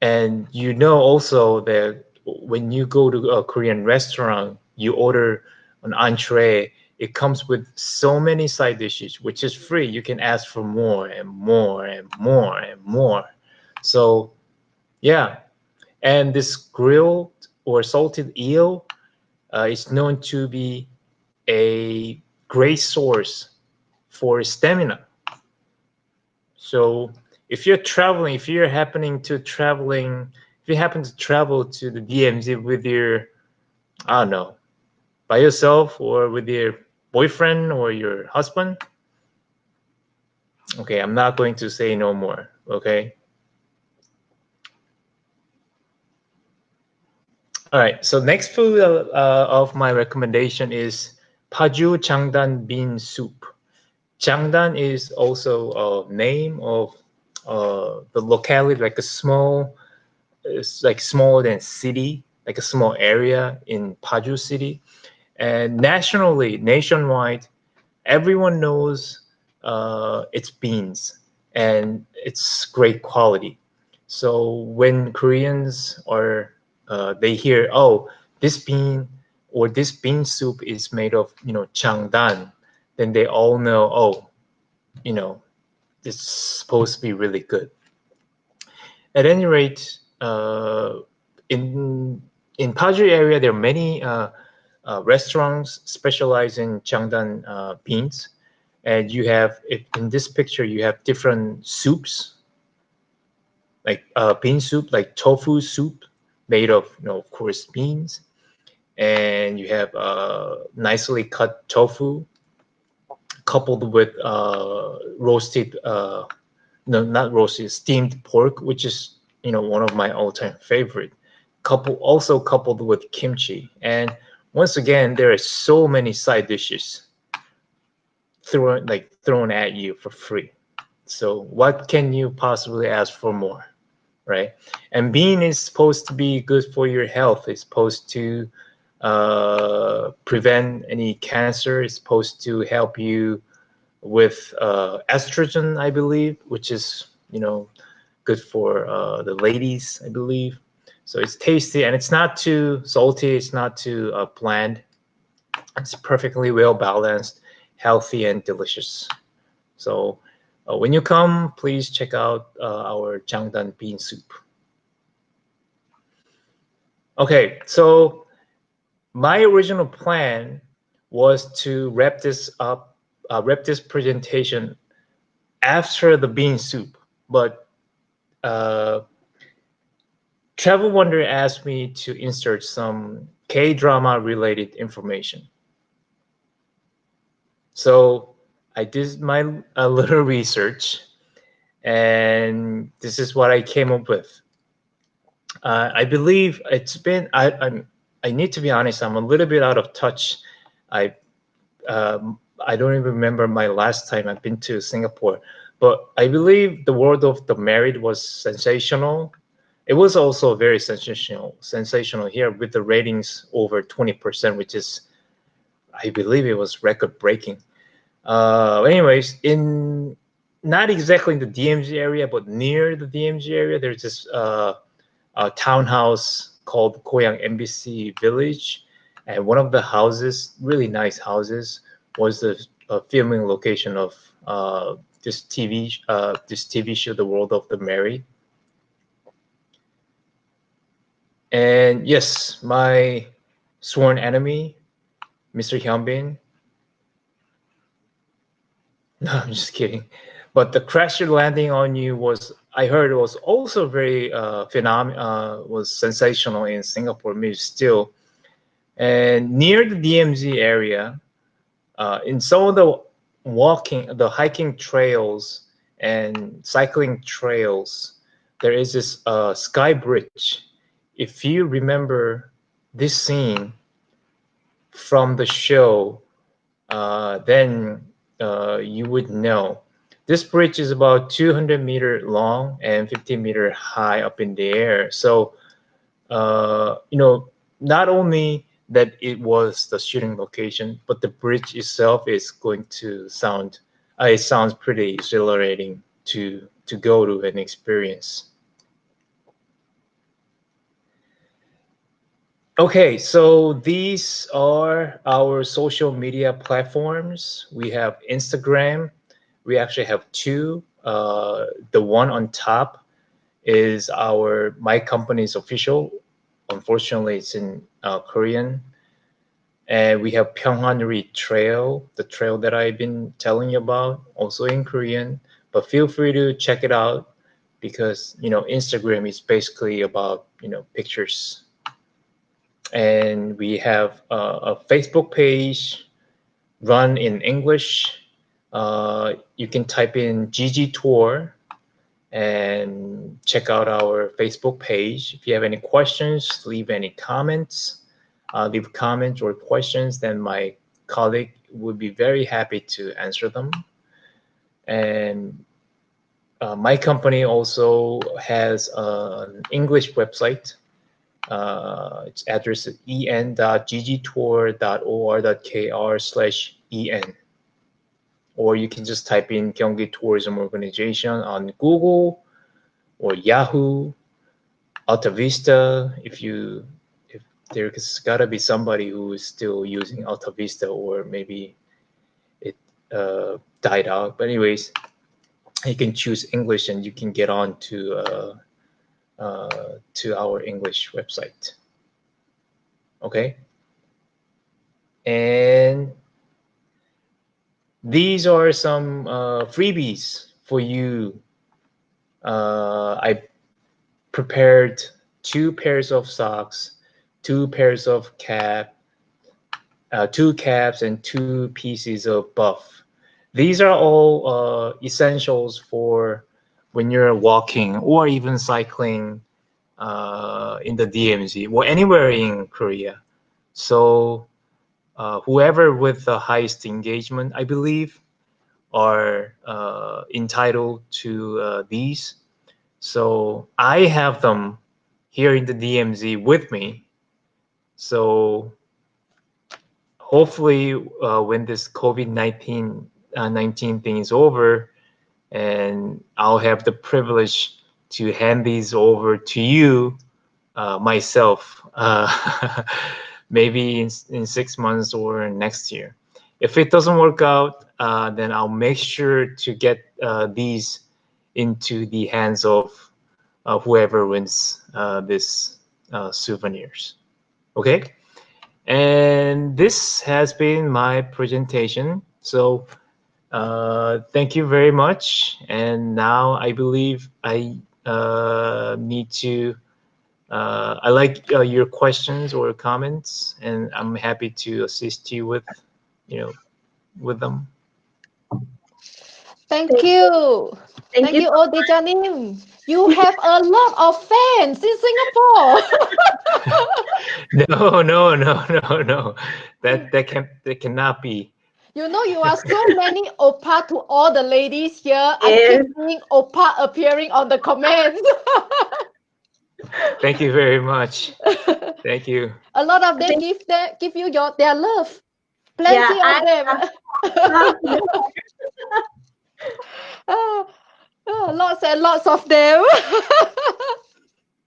Speaker 3: and you know also that when you go to a Korean restaurant, you order an entree, it comes with so many side dishes, which is free. You can ask for more and more and more and more. So yeah, and this grilled or salted eel is known to be a great source for stamina. So if you're traveling, if you happen to travel to the DMZ with your, I don't know, by yourself or with your boyfriend or your husband, okay, I'm not going to say no more, okay? All right, so next food of my recommendation is Paju Jangdan Bean soup. Jangdan is also a name of the locality, like a small, it's like smaller than city, like a small area in Paju City. And nationwide, everyone knows its beans and it's great quality. So when Koreans are they hear, oh, this bean or this bean soup is made of changdan, then they all know, oh, you know it's supposed to be really good. At any rate, in Paju area, there are many restaurants specialized in Changdan beans, and you have in this picture you have different soups, like bean soup, like tofu soup, made of of course beans, and you have nicely cut tofu coupled with roasted no, not roasted, steamed pork, which is one of my all-time favorite. Coupled with kimchi, and once again, there are so many side dishes thrown at you for free. So what can you possibly ask for more, right? And bean is supposed to be good for your health. It's supposed to prevent any cancer. It's supposed to help you with estrogen, I believe, which is good for the ladies, I believe. So it's tasty and it's not too salty. It's not too bland. It's perfectly well balanced, healthy, and delicious. So when you come, please check out our Jangdan bean soup. Okay, so my original plan was to wrap this presentation after the bean soup, but Travel Wonder asked me to insert some K-drama related information. So I did my a little research, and this is what I came up with. I believe it's been. I need to be honest. I'm a little bit out of touch. I I don't even remember my last time I've been to Singapore, but I believe the World of the Married was sensational. It was also very sensational here with the ratings over 20%, which is, I believe it was record breaking. Anyways, in not exactly in the DMZ area, but near the DMZ area, there's this a townhouse called Koyang Embassy Village, and one of the houses, really nice houses, was the filming location of this TV show, The World of the Married. And yes, my sworn enemy, Mr. Hyunbin. No, I'm just kidding. But the crash landing on you was, I heard, it was also very was sensational in Singapore, maybe still. And near the DMZ area, in some of the hiking trails and cycling trails, there is this sky bridge. If you remember this scene from the show, then you would know. This bridge is about 200-meter long and 50-meter high up in the air. So, not only that it was the shooting location, but the bridge itself is going to sound, it sounds pretty exhilarating to go to and experience. Okay, so these are our social media platforms. We have Instagram. We actually have two. The one on top is my company's official. Unfortunately, it's in Korean. And we have Pyeonghwa Nuri Trail, the trail that I've been telling you about, also in Korean. But feel free to check it out because, Instagram is basically about, pictures. And we have a Facebook page run in English. You can type in GG Tour and check out our Facebook page. If you have any questions, leave any comments. Leave comments or questions, then my colleague would be very happy to answer them. And my company also has an English website. Its address is en.ggtour.or.kr/en. Or you can just type in Gyeonggi Tourism Organization on Google or Yahoo, Alta Vista. If there's gotta be somebody who is still using Alta Vista, or maybe it died out. But anyways, you can choose English and you can get on to our English website. Okay. And these are some freebies for you. I prepared 2 pairs of socks, 2 pairs of cap, 2 caps, and 2 pieces of buff. These are all essentials for when you're walking or even cycling in the DMZ or anywhere in Korea. So whoever with the highest engagement, I believe, are entitled to these. So I have them here in the DMZ with me. So hopefully when this COVID-19 thing is over, and I'll have the privilege to hand these over to you myself, maybe in 6 months or next year. If it doesn't work out, then I'll make sure to get these into the hands of whoever wins this souvenirs. Okay? And this has been my presentation. So thank you very much. And now I believe I need to, I like your questions or comments, and I'm happy to assist you with, with them.
Speaker 1: Thank you. Thank you, Odejanim. You have a lot of fans in Singapore.
Speaker 3: No. That cannot be.
Speaker 1: You are so many oppa to all the ladies here. I keep seeing oppa appearing on the comments.
Speaker 3: Thank you very much. Thank you.
Speaker 1: A lot of them give you their love. Plenty of them. Lots and lots of them.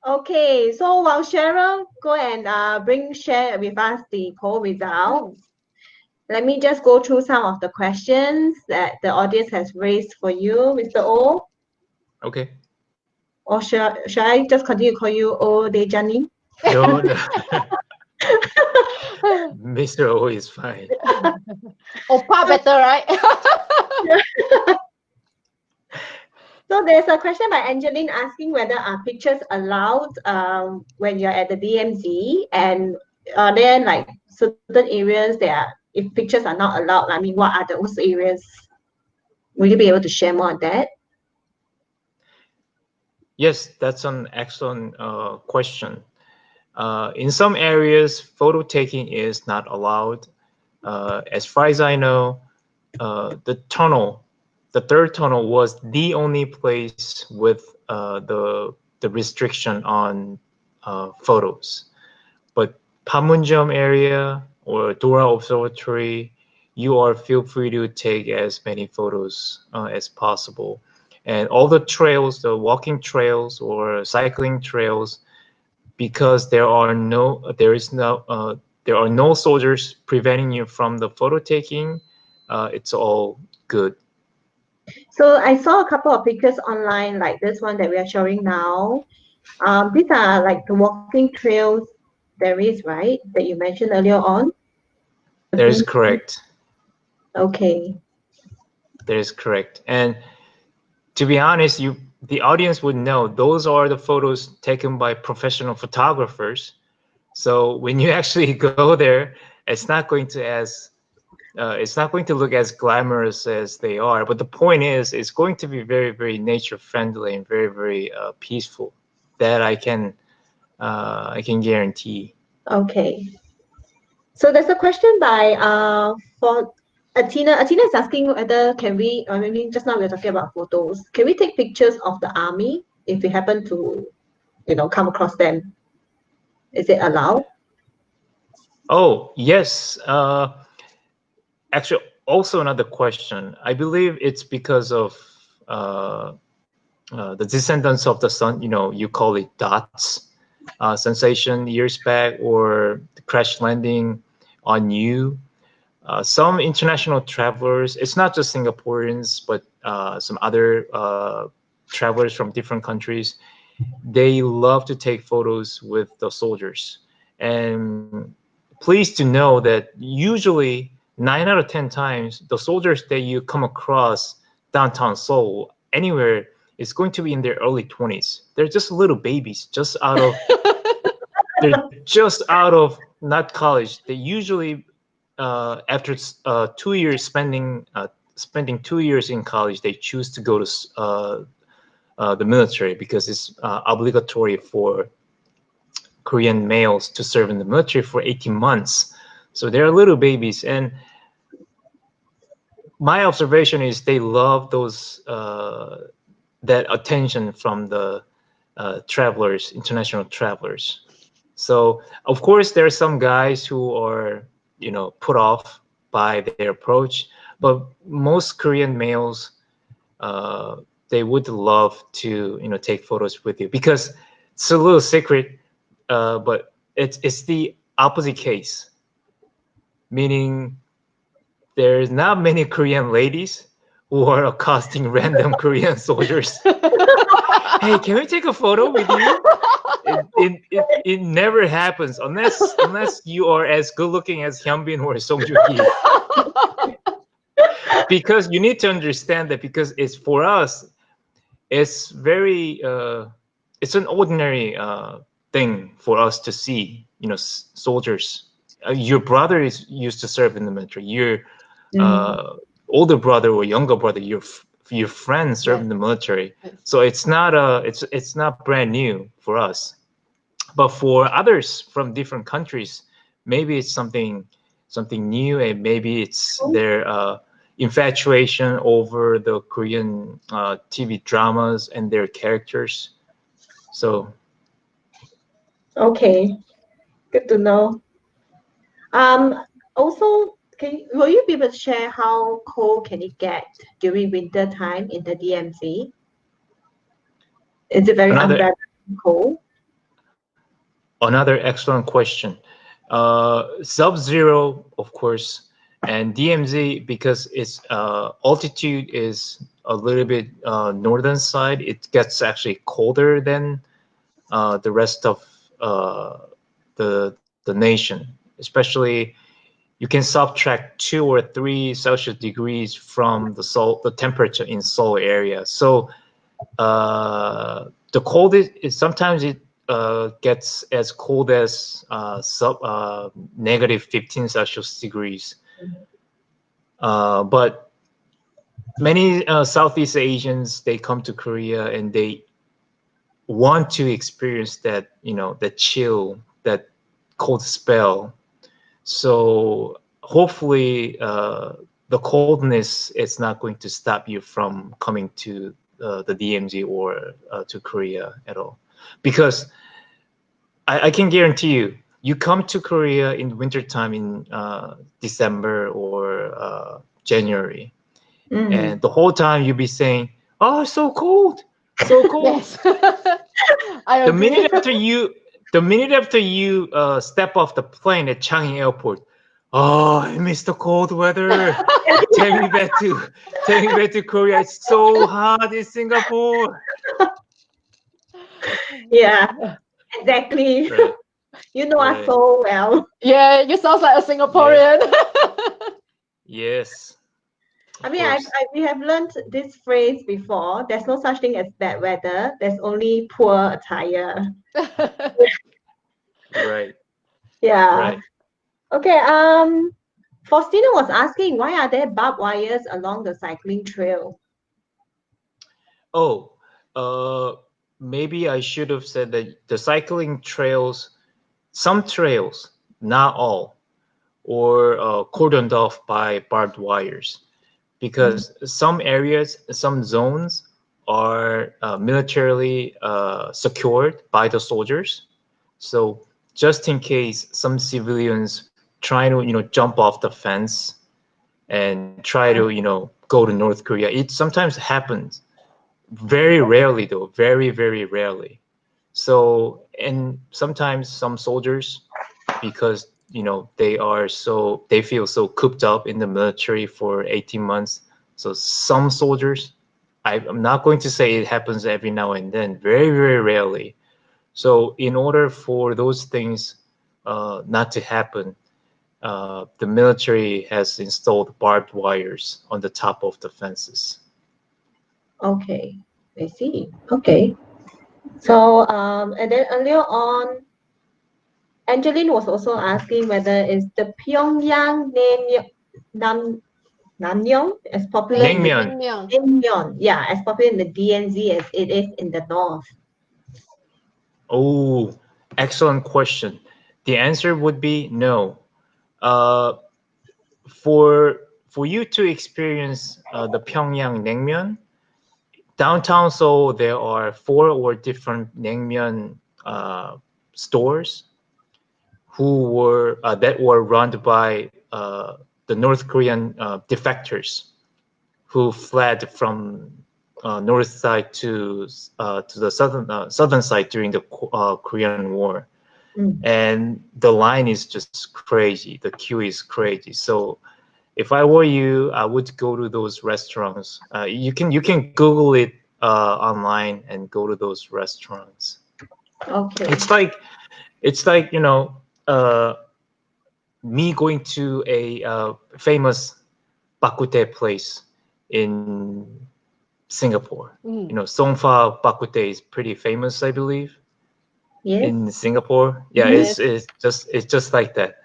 Speaker 2: Okay, so while Cheryl go and share with us the poll results, let me just go through some of the questions that the audience has raised for you, Mr. O.
Speaker 3: Okay.
Speaker 2: Or shall I just continue to call you O Dejani?
Speaker 3: No. Mr. O is fine.
Speaker 1: Oppa better, right?
Speaker 2: So there's a question by Angeline asking whether are pictures allowed when you're at the DMZ, and are there like certain areas if pictures are not allowed? I mean, what are those areas? Will you be able to share more on that?
Speaker 3: Yes, that's an excellent question. In some areas, photo taking is not allowed. As far as I know, the third tunnel was the only place with the restriction on photos. But Panmunjom area or Dora Observatory, you are feel free to take as many photos as possible. And all the trails, the walking trails or cycling trails, because there are no soldiers preventing you from the photo taking, it's all good.
Speaker 2: So I saw a couple of pictures online, like this one that we are showing now. These are like the walking trails there is, right? That you mentioned earlier on.
Speaker 3: That is correct.
Speaker 2: Okay.
Speaker 3: That is correct. And to be honest, the audience would know those are the photos taken by professional photographers. So when you actually go there, it's not going to look as glamorous as they are. But the point is, it's going to be very, very nature friendly and very, very peaceful. That I can guarantee.
Speaker 2: Okay. So there's a question by for Athena. Athena is asking whether can we, I mean, just now we are talking about photos. Can we take pictures of the army if we happen to, come across them? Is it allowed?
Speaker 3: Oh, yes. Actually, also another question. I believe it's because of the descendants of the sun, you call it dots sensation years back, or the crash landing on you. Some international travelers, it's not just Singaporeans, but some other travelers from different countries, they love to take photos with the soldiers. And please to know that usually 9 out of 10 times, the soldiers that you come across downtown Seoul, anywhere, is going to be in their early 20s. They're just little babies, they're just out of not college. They usually, after 2 years spending 2 years in college, they choose to go to the military because it's obligatory for Korean males to serve in the military for 18 months. So they're little babies. And my observation is they love those that attention from the travelers, international travelers. So of course there are some guys who are, put off by their approach, but most Korean males, they would love to, take photos with you, because it's a little secret, but it's the opposite case, meaning there's not many Korean ladies who are accosting random Korean soldiers. Hey, can we take a photo with you? It never happens unless you are as good looking as Hyunbin or Song Joong-ki. Because you need to understand that, because it's for us, it's very it's an ordinary thing for us to see, soldiers. Your brother is used to serve in the military. Your older brother or younger brother, your friends serve in the military. So it's not brand new for us. But for others from different countries, maybe it's something new, and maybe it's their infatuation over the Korean TV dramas and their characters. So
Speaker 2: Okay, good to know. Also, will you be able to share how cold can it get during winter time in the DMZ? Is it very unbearably cold?
Speaker 3: Another excellent question. Sub-zero, of course, and DMZ, because its altitude is a little bit northern side, it gets actually colder than the rest of the nation. Especially, you can subtract 2 or 3 Celsius degrees from the temperature in Seoul area. So the coldest is sometimes it gets as cold as negative 15 Celsius degrees. But many Southeast Asians, they come to Korea and they want to experience that, the chill that cold spell. So hopefully the coldness is not going to stop you from coming to the DMZ or to Korea at all. Because I can guarantee you, you come to Korea in wintertime in December or January, and the whole time you'll be saying, "Oh, so cold, so cold."
Speaker 1: Yes. I
Speaker 3: The
Speaker 1: agree.
Speaker 3: minute after you step off the plane at Changi Airport, oh, I miss the cold weather. Take me back to Korea. It's so hot in Singapore.
Speaker 2: Yeah, exactly.
Speaker 3: Right,
Speaker 2: You know us
Speaker 3: right.
Speaker 2: so well.
Speaker 1: Yeah, you sound like a
Speaker 3: Yes,
Speaker 1: Singaporean.
Speaker 3: yes,
Speaker 2: I
Speaker 3: of
Speaker 2: mean,
Speaker 3: course.
Speaker 2: we have learned this phrase before. There's no such thing as bad weather. There's only poor attire.
Speaker 3: Right,
Speaker 2: Yeah.
Speaker 3: right.
Speaker 2: Okay. Faustina was asking, why are there barbed wires along the cycling trail?
Speaker 3: Oh, uh, maybe I should have said that the cycling trails, some trails, not all, or cordoned off by barbed wires, because some areas, some zones are militarily secured by the soldiers. So just in case some civilians try to, jump off the fence and try to, go to North Korea, it sometimes happens. Very rarely, though, very, very rarely. So, and sometimes some soldiers, because they feel so cooped up in the military for 18 months. So some soldiers, I'm not going to say it happens every now and then, very, very rarely. So in order for those things not to happen, the military has installed barbed wires on the top of the fences.
Speaker 2: Okay, I see. Okay. So, and then earlier on, Angeline was also asking whether is the Pyongyang Namyeon as popular in the
Speaker 3: Naengmyeon.
Speaker 2: Naengmyeon, yeah, as popular in the DNZ as it is in the north.
Speaker 3: Oh, excellent question. The answer would be no. Uh, for you to experience the Pyongyang naengmyeon, downtown Seoul, there are 4 or different naengmyeon stores that were run by the North Korean defectors who fled from north side to the southern side during the Korean War. And the line is just crazy. The queue is crazy. So if I were you, I would go to those restaurants. You can Google it online and go to those restaurants.
Speaker 2: Okay.
Speaker 3: It's like me going to a famous bakute place in Singapore. Songfa bakute is pretty famous, I believe,
Speaker 2: Yes.
Speaker 3: in Singapore. Yeah,
Speaker 1: Yes.
Speaker 3: it's just like that.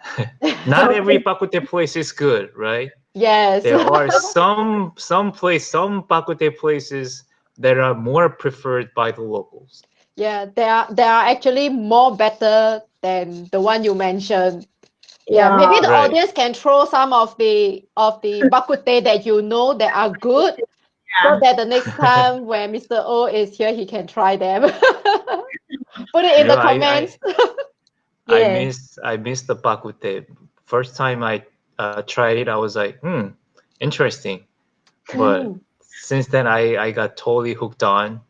Speaker 3: Not every bakute place is good, right?
Speaker 1: Yes.
Speaker 3: There are some bakute places that are more preferred by the locals.
Speaker 1: Yeah, there are actually more better than the one you mentioned. Yeah, maybe
Speaker 2: Yeah.
Speaker 1: the
Speaker 3: Right.
Speaker 1: audience can throw some of the bak kut teh that you know that are good, so
Speaker 2: Yeah.
Speaker 1: that the next time when Mr. O is here, he can try them. Put it
Speaker 3: You
Speaker 1: in
Speaker 3: know,
Speaker 1: the
Speaker 3: I
Speaker 1: comments.
Speaker 3: I I
Speaker 2: Yes.
Speaker 3: miss the bakute. First time I tried it, I was like, interesting. But
Speaker 1: Mm,
Speaker 3: since then, I got totally hooked on.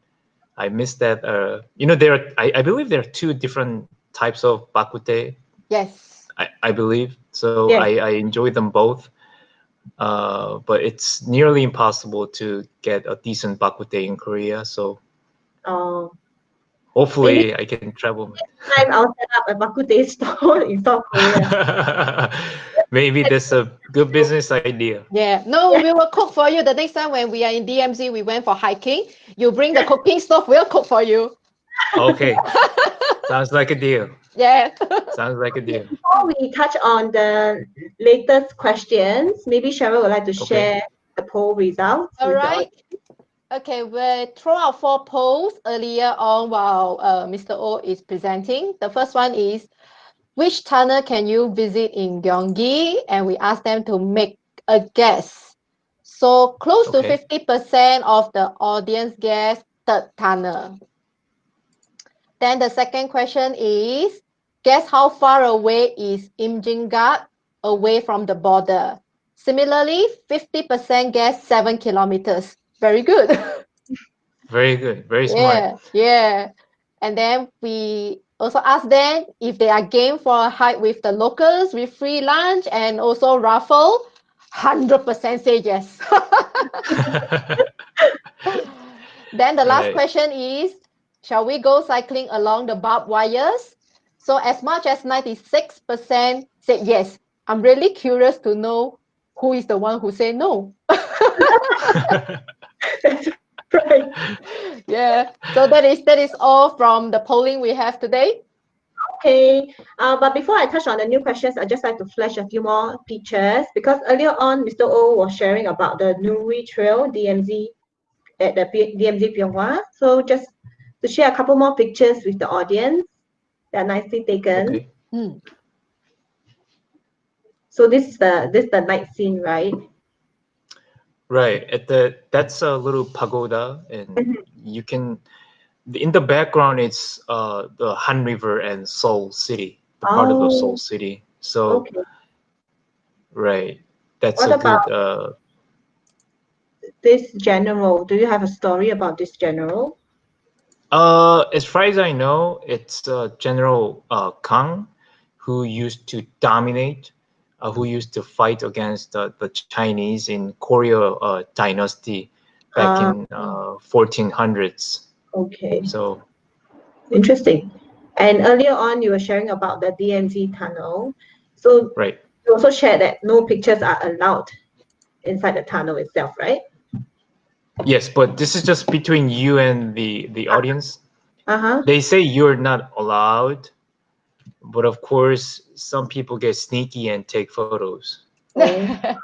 Speaker 3: I miss that. I believe there are 2 different types of bakute.
Speaker 1: yes.
Speaker 3: I believe so.
Speaker 2: Yes.
Speaker 3: I enjoy them both. But it's nearly impossible to get a decent bakute in Korea. So
Speaker 2: Maybe
Speaker 3: hopefully I can travel.
Speaker 2: next time I'll set up a bak kut teh store in South Korea.
Speaker 3: Maybe that's a good business idea.
Speaker 1: Yeah. No,
Speaker 2: Yeah.
Speaker 1: we will cook for you the next time when we are in DMZ. We went for hiking. You bring the cooking stuff. We'll cook for you.
Speaker 3: Okay, sounds like a deal.
Speaker 1: Yeah.
Speaker 3: Sounds like a deal.
Speaker 2: Before we touch on the latest questions, maybe Cheryl would like to
Speaker 3: Okay.
Speaker 2: share the poll results
Speaker 1: All
Speaker 2: with the
Speaker 1: right.
Speaker 2: audience.
Speaker 1: Okay, we throw out 4 polls earlier on while Mr. O is presenting. The first one is, which tunnel can you visit in Gyeonggi? And we asked them to make a guess. So close to
Speaker 3: Okay.
Speaker 1: 50% of the audience guessed third tunnel. Then the second question is, guess how far away is Imjingat away from the border? Similarly, 50% guessed 7 kilometers. Very good.
Speaker 3: Very good. Very smart.
Speaker 1: Yeah, yeah. And then we also asked them if they are game for a hike with the locals with free lunch and also raffle. 100% say yes. Then the last
Speaker 3: Right.
Speaker 1: question is, shall we go cycling along the barbed wires? So as much as 96% said yes. I'm really curious to know who is the one who said no.
Speaker 2: Right.
Speaker 1: Yeah. So that is all from the polling we have today.
Speaker 2: Okay, but before I touch on the new questions, I'd just like to flash a few more pictures because earlier on, Mr. O was sharing about the Nuri Trail, DMZ, at the DMZ Pyeonghwa. So just to share a couple more pictures with the audience that are nicely taken.
Speaker 3: Okay.
Speaker 1: Mm.
Speaker 2: So this is the night scene, right?
Speaker 3: Right. That's a little pagoda, and
Speaker 2: Mhm.
Speaker 3: you can in the background it's the Han River and Seoul City, the part of the Seoul
Speaker 2: Oh,
Speaker 3: City. So
Speaker 2: okay.
Speaker 3: right, that's
Speaker 2: What
Speaker 3: a good.
Speaker 2: about this general? Do you have a story about this general?
Speaker 3: As far as I know, it's General Kang, who used to dominate, who used to fight against the Chinese in Koryo dynasty back
Speaker 2: Ah,
Speaker 3: in 1400s.
Speaker 2: okay.
Speaker 3: So
Speaker 2: Interesting. And earlier on, you were sharing about the DMZ tunnel. So
Speaker 3: right.
Speaker 2: you also shared that no pictures are allowed inside the tunnel itself, right?
Speaker 3: Yes, but this is just between you and the audience.
Speaker 2: Uh-huh.
Speaker 3: They say you're not allowed, but of course, some people get sneaky and take photos.
Speaker 2: Oh,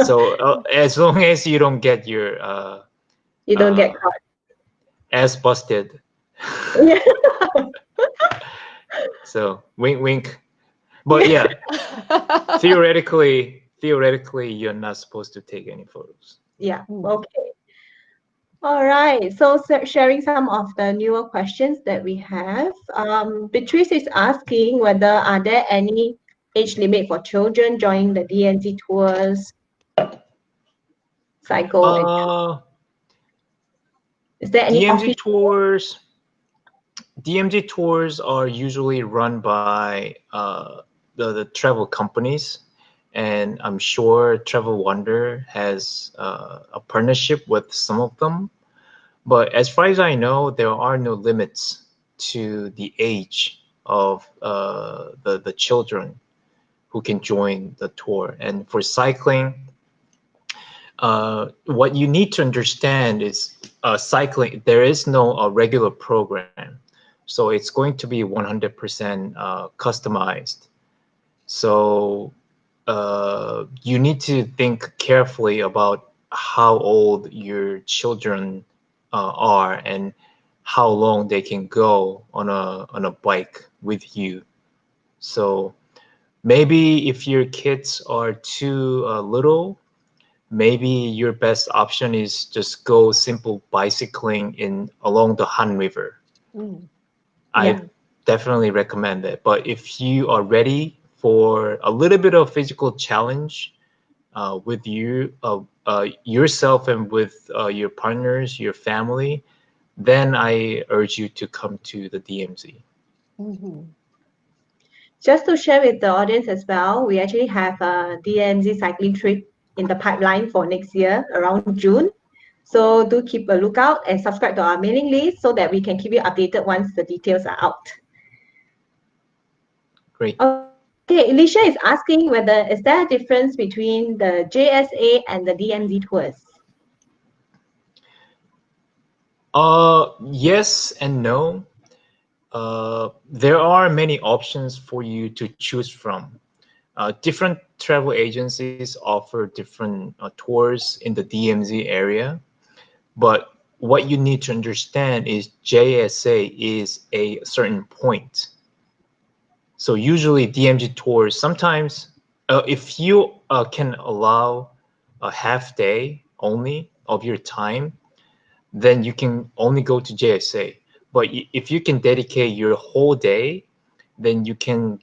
Speaker 3: So as long as you don't get your
Speaker 2: you don't get
Speaker 3: uh,
Speaker 2: caught.
Speaker 3: ass busted,
Speaker 2: Yeah.
Speaker 3: so wink, wink. But yeah, theoretically, you're not supposed to take any photos.
Speaker 2: Yeah.
Speaker 1: Mm.
Speaker 2: Okay. All right. So sharing some of the newer questions that we have. Beatrice is asking whether are there any age limit for children joining the DNZ tours, cycle, and
Speaker 3: Uh,
Speaker 2: is there any
Speaker 3: DMZ
Speaker 2: official?
Speaker 3: tours. DMZ tours are usually run by the travel companies, and I'm sure Travel Wonder has a partnership with some of them. But as far as I know, there are no limits to the age of the children who can join the tour. And for cycling, what you need to understand is cycling, there is no regular program. So it's going to be 100% customized. So you need to think carefully about how old your children are and how long they can go on a bike with you. So maybe if your kids are too little, maybe your best option is just go simple bicycling in along the Han River.
Speaker 1: Mm.
Speaker 2: Yeah.
Speaker 3: I definitely recommend it. But if you are ready for a little bit of physical challenge with yourself and with your partners, your family, then I urge you to come to the DMZ.
Speaker 1: Mhm.
Speaker 2: Just to share with the audience as well, we actually have a DMZ cycling trip in the pipeline for next year around June. So do keep a lookout and subscribe to our mailing list so that we can keep you updated once the details are out.
Speaker 3: Great.
Speaker 2: Okay, Alicia is asking whether is there a difference between the JSA and the DMZ tours?
Speaker 3: Yes and no. There are many options for you to choose from. Different travel agencies offer different tours in the DMZ area, but what you need to understand is JSA is a certain point. So usually DMZ tours, sometimes if you can allow a half day only of your time, then you can only go to JSA. But if you can dedicate your whole day, then you can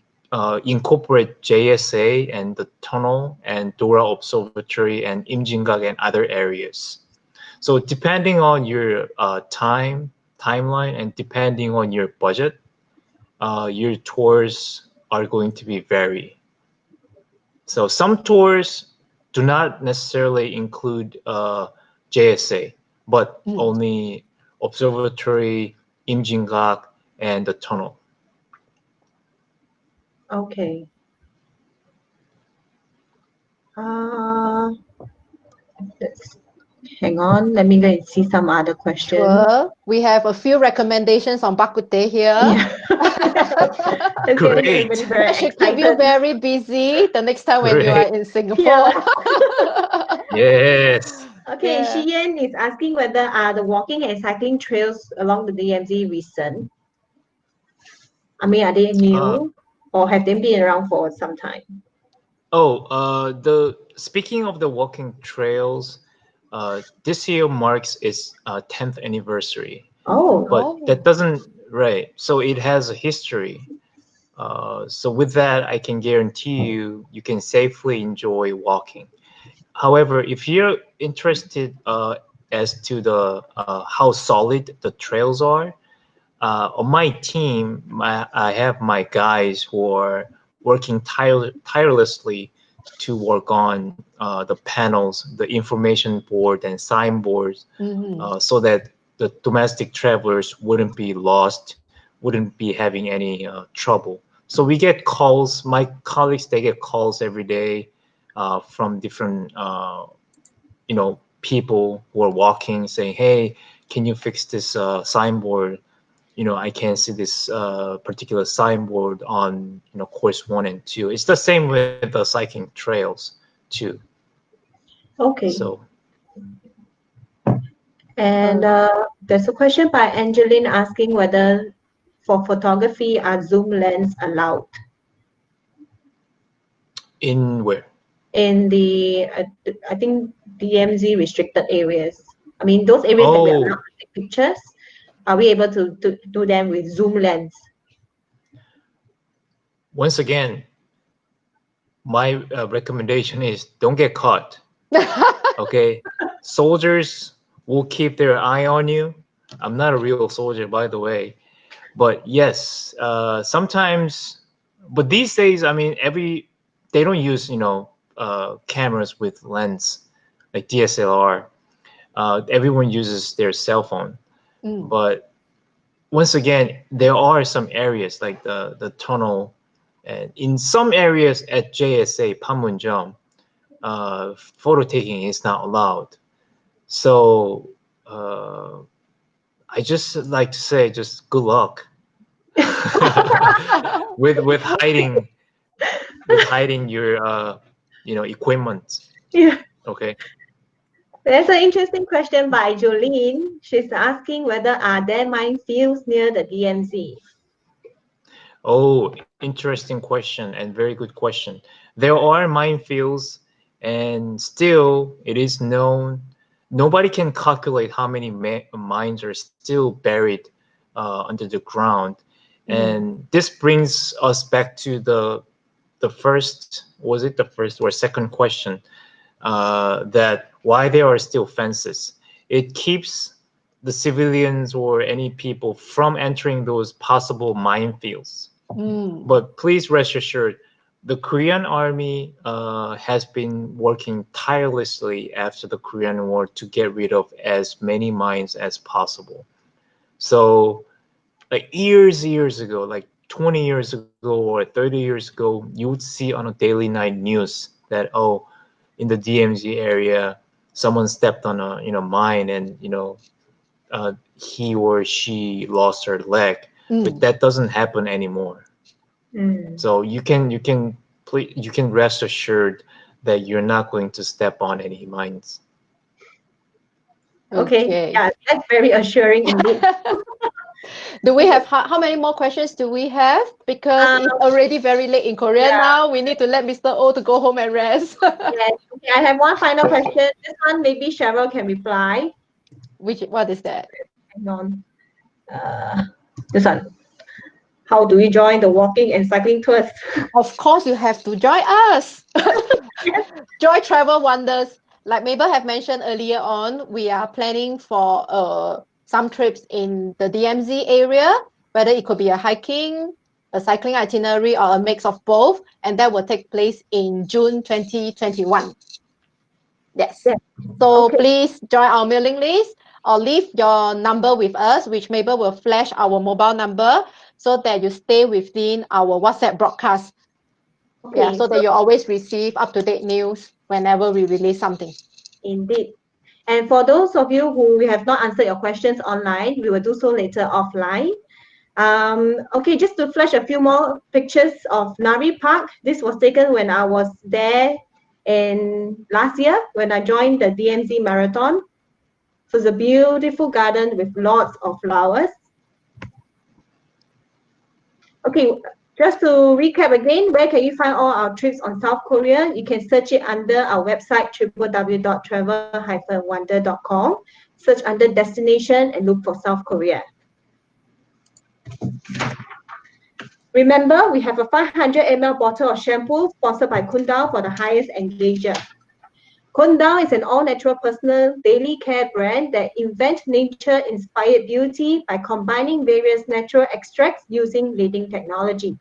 Speaker 3: incorporate JSA and the tunnel and Dora Observatory and Imjingang and other areas. So depending on your timeline and depending on your budget, your tours are going to be vary. So some tours do not necessarily include JSA, but only observatory, Imjingang, and the tunnel.
Speaker 2: Okay. Let's hang on. Let me go and see some other questions.
Speaker 1: Sure. We have a few recommendations on Bak Kut Teh here.
Speaker 2: Yeah. That's
Speaker 3: Great.
Speaker 2: getting everybody very
Speaker 1: That should keep you
Speaker 2: excited.
Speaker 1: very busy the next time when you are
Speaker 3: Great.
Speaker 1: in Singapore.
Speaker 3: Yes.
Speaker 2: Okay,
Speaker 1: Yeah.
Speaker 2: Shiyan is asking whether are the walking and cycling trails along the DMZ recent? I mean, are they new or have they been around for some time?
Speaker 3: Speaking of the walking trails, this year marks its 10th anniversary.
Speaker 2: Oh.
Speaker 3: But that doesn't, right. So it has a history. So with that, I can guarantee you can safely enjoy walking. However, if you're interested as to the how solid the trails are, on my team, I have my guys who are working tirelessly to work on the panels, the information board and signboards, so that the domestic travelers wouldn't be lost, wouldn't be having any trouble. So we get calls, my colleagues, they get calls every day from different, people who are walking saying, hey, can you fix this signboard? I can't see this particular signboard on, course 1 and 2. It's the same with the cycling trails too.
Speaker 2: Okay.
Speaker 3: So.
Speaker 2: And there's a question by Angeline asking whether for photography are zoom lens allowed?
Speaker 3: In where?
Speaker 2: In the, I think, DMZ restricted areas. I mean, those areas that we are allowed to take pictures, are we able to do them with zoom lens?
Speaker 3: Once again, my recommendation is don't get caught. Okay, soldiers will keep their eye on you. I'm not a real soldier, by the way, but yes, sometimes. But these days, I mean, they don't use cameras with lens like DSLR. Everyone uses their cell phone. But once again, there are some areas like the tunnel, and in some areas at JSA Panmunjom, photo taking is not allowed. So I just like to say, just good luck with hiding your equipment.
Speaker 2: Yeah.
Speaker 3: Okay.
Speaker 2: There's an interesting question by Jolene. She's asking whether are there minefields near the DMZ?
Speaker 3: Oh, interesting question and very good question. There are minefields, and still it is known. Nobody can calculate how many mines are still buried under the ground. And this brings us back to the first, was it the first or second question, that why there are still fences. It keeps the civilians or any people from entering those possible minefields. But please rest assured, the Korean Army has been working tirelessly after the Korean War to get rid of as many mines as possible. So like years ago, like 20 years ago or 30 years ago, you would see on a daily night news that, oh, in the DMZ area, someone stepped on a mine and he or she lost her leg. But that doesn't happen anymore. So you can rest assured that you're not going to step on any mines.
Speaker 2: Okay. Yeah, that's very assuring indeed.
Speaker 1: Do we have how many more questions do we have? Because it's already very late in Korea now. We need to let Mr. O to go home and rest.
Speaker 2: Yes. Okay, I have one final question. This one maybe Cheryl can reply.
Speaker 1: What is that?
Speaker 2: Hang on. This one. How do we join the walking and cycling tours?
Speaker 1: Of course, you have to join us. Joy Travel Wonders. Like Mabel have mentioned earlier on, we are planning for some trips in the DMZ area, whether it could be a hiking, a cycling itinerary, or a mix of both, and that will take place in June 2021. Yes. So please join our mailing list or leave your number with us, which Mabel will flash our mobile number so that you stay within our WhatsApp broadcast. Yeah, so that you always receive up-to-date news whenever we release something.
Speaker 2: Indeed. And for those of you who we have not answered your questions online, we will do so later offline. Okay, just to flash a few more pictures of Nuri Park. This was taken when I was there in last year when I joined the DMZ Marathon. So it's a beautiful garden with lots of flowers. Okay, just to recap again, where can you find all our trips on South Korea? You can search it under our website, www.travel-wonder.com. Search under destination and look for South Korea. Remember, we have a 500 ml bottle of shampoo sponsored by Kundao for the highest engager. Kundao is an all-natural personal daily care brand that invents nature-inspired beauty by combining various natural extracts using leading technology.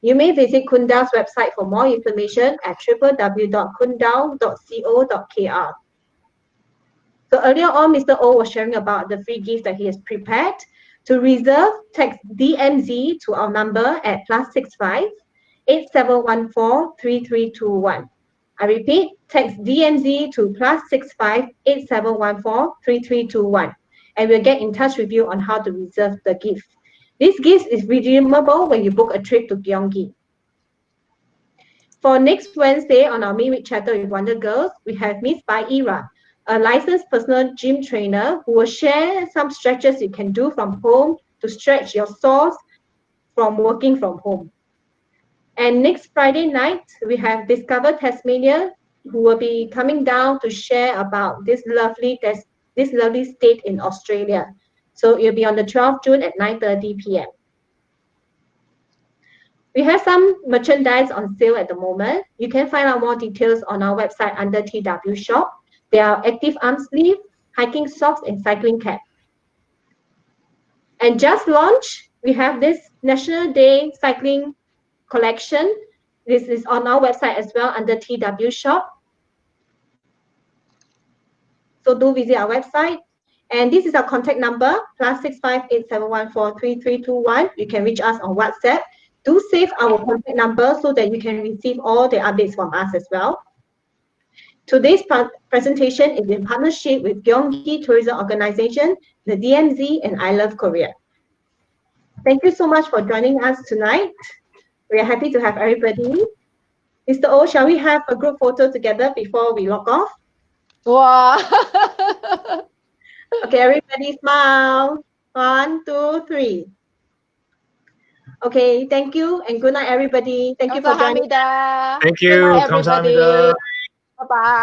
Speaker 2: You may visit Kundao's website for more information at www.kundao.co.kr. So earlier on, Mr. O was sharing about the free gift that he has prepared. To reserve, text DMZ to our number at +65 8714 3321. I repeat, text DMZ to +65 8714 3321, and we'll get in touch with you on how to reserve the gift. This gift is redeemable when you book a trip to Gyeonggi. For next Wednesday on our midweek chatter with Wonder Girls, we have Miss Bai Ira, a licensed personal gym trainer who will share some stretches you can do from home to stretch your sores from working from home. And next Friday night, we have Discover Tasmania, who will be coming down to share about this lovely state in Australia. So it'll be on the 12th June at 9:30 p.m. We have some merchandise on sale at the moment. You can find out more details on our website under TW Shop. There are active arm sleeve, hiking socks, and cycling cap. And just launched, we have this National Day cycling collection. This is on our website as well under TW Shop. So do visit our website. And this is our contact number, +65 8714 3321. You can reach us on WhatsApp. Do save our contact number so that you can receive all the updates from us as well. Today's presentation is in partnership with Gyeonggi Tourism Organisation, the DMZ, and I Love Korea. Thank you so much for joining us tonight. We are happy to have everybody. Mr. O, shall we have a group photo together before we log off?
Speaker 1: Wow.
Speaker 2: Okay, everybody smile. 1, 2, 3. Okay, thank you and good night, everybody. Thank you for joining.
Speaker 3: Thank you.
Speaker 1: Good night, everybody.
Speaker 3: 감사합니다.
Speaker 1: Bye-bye.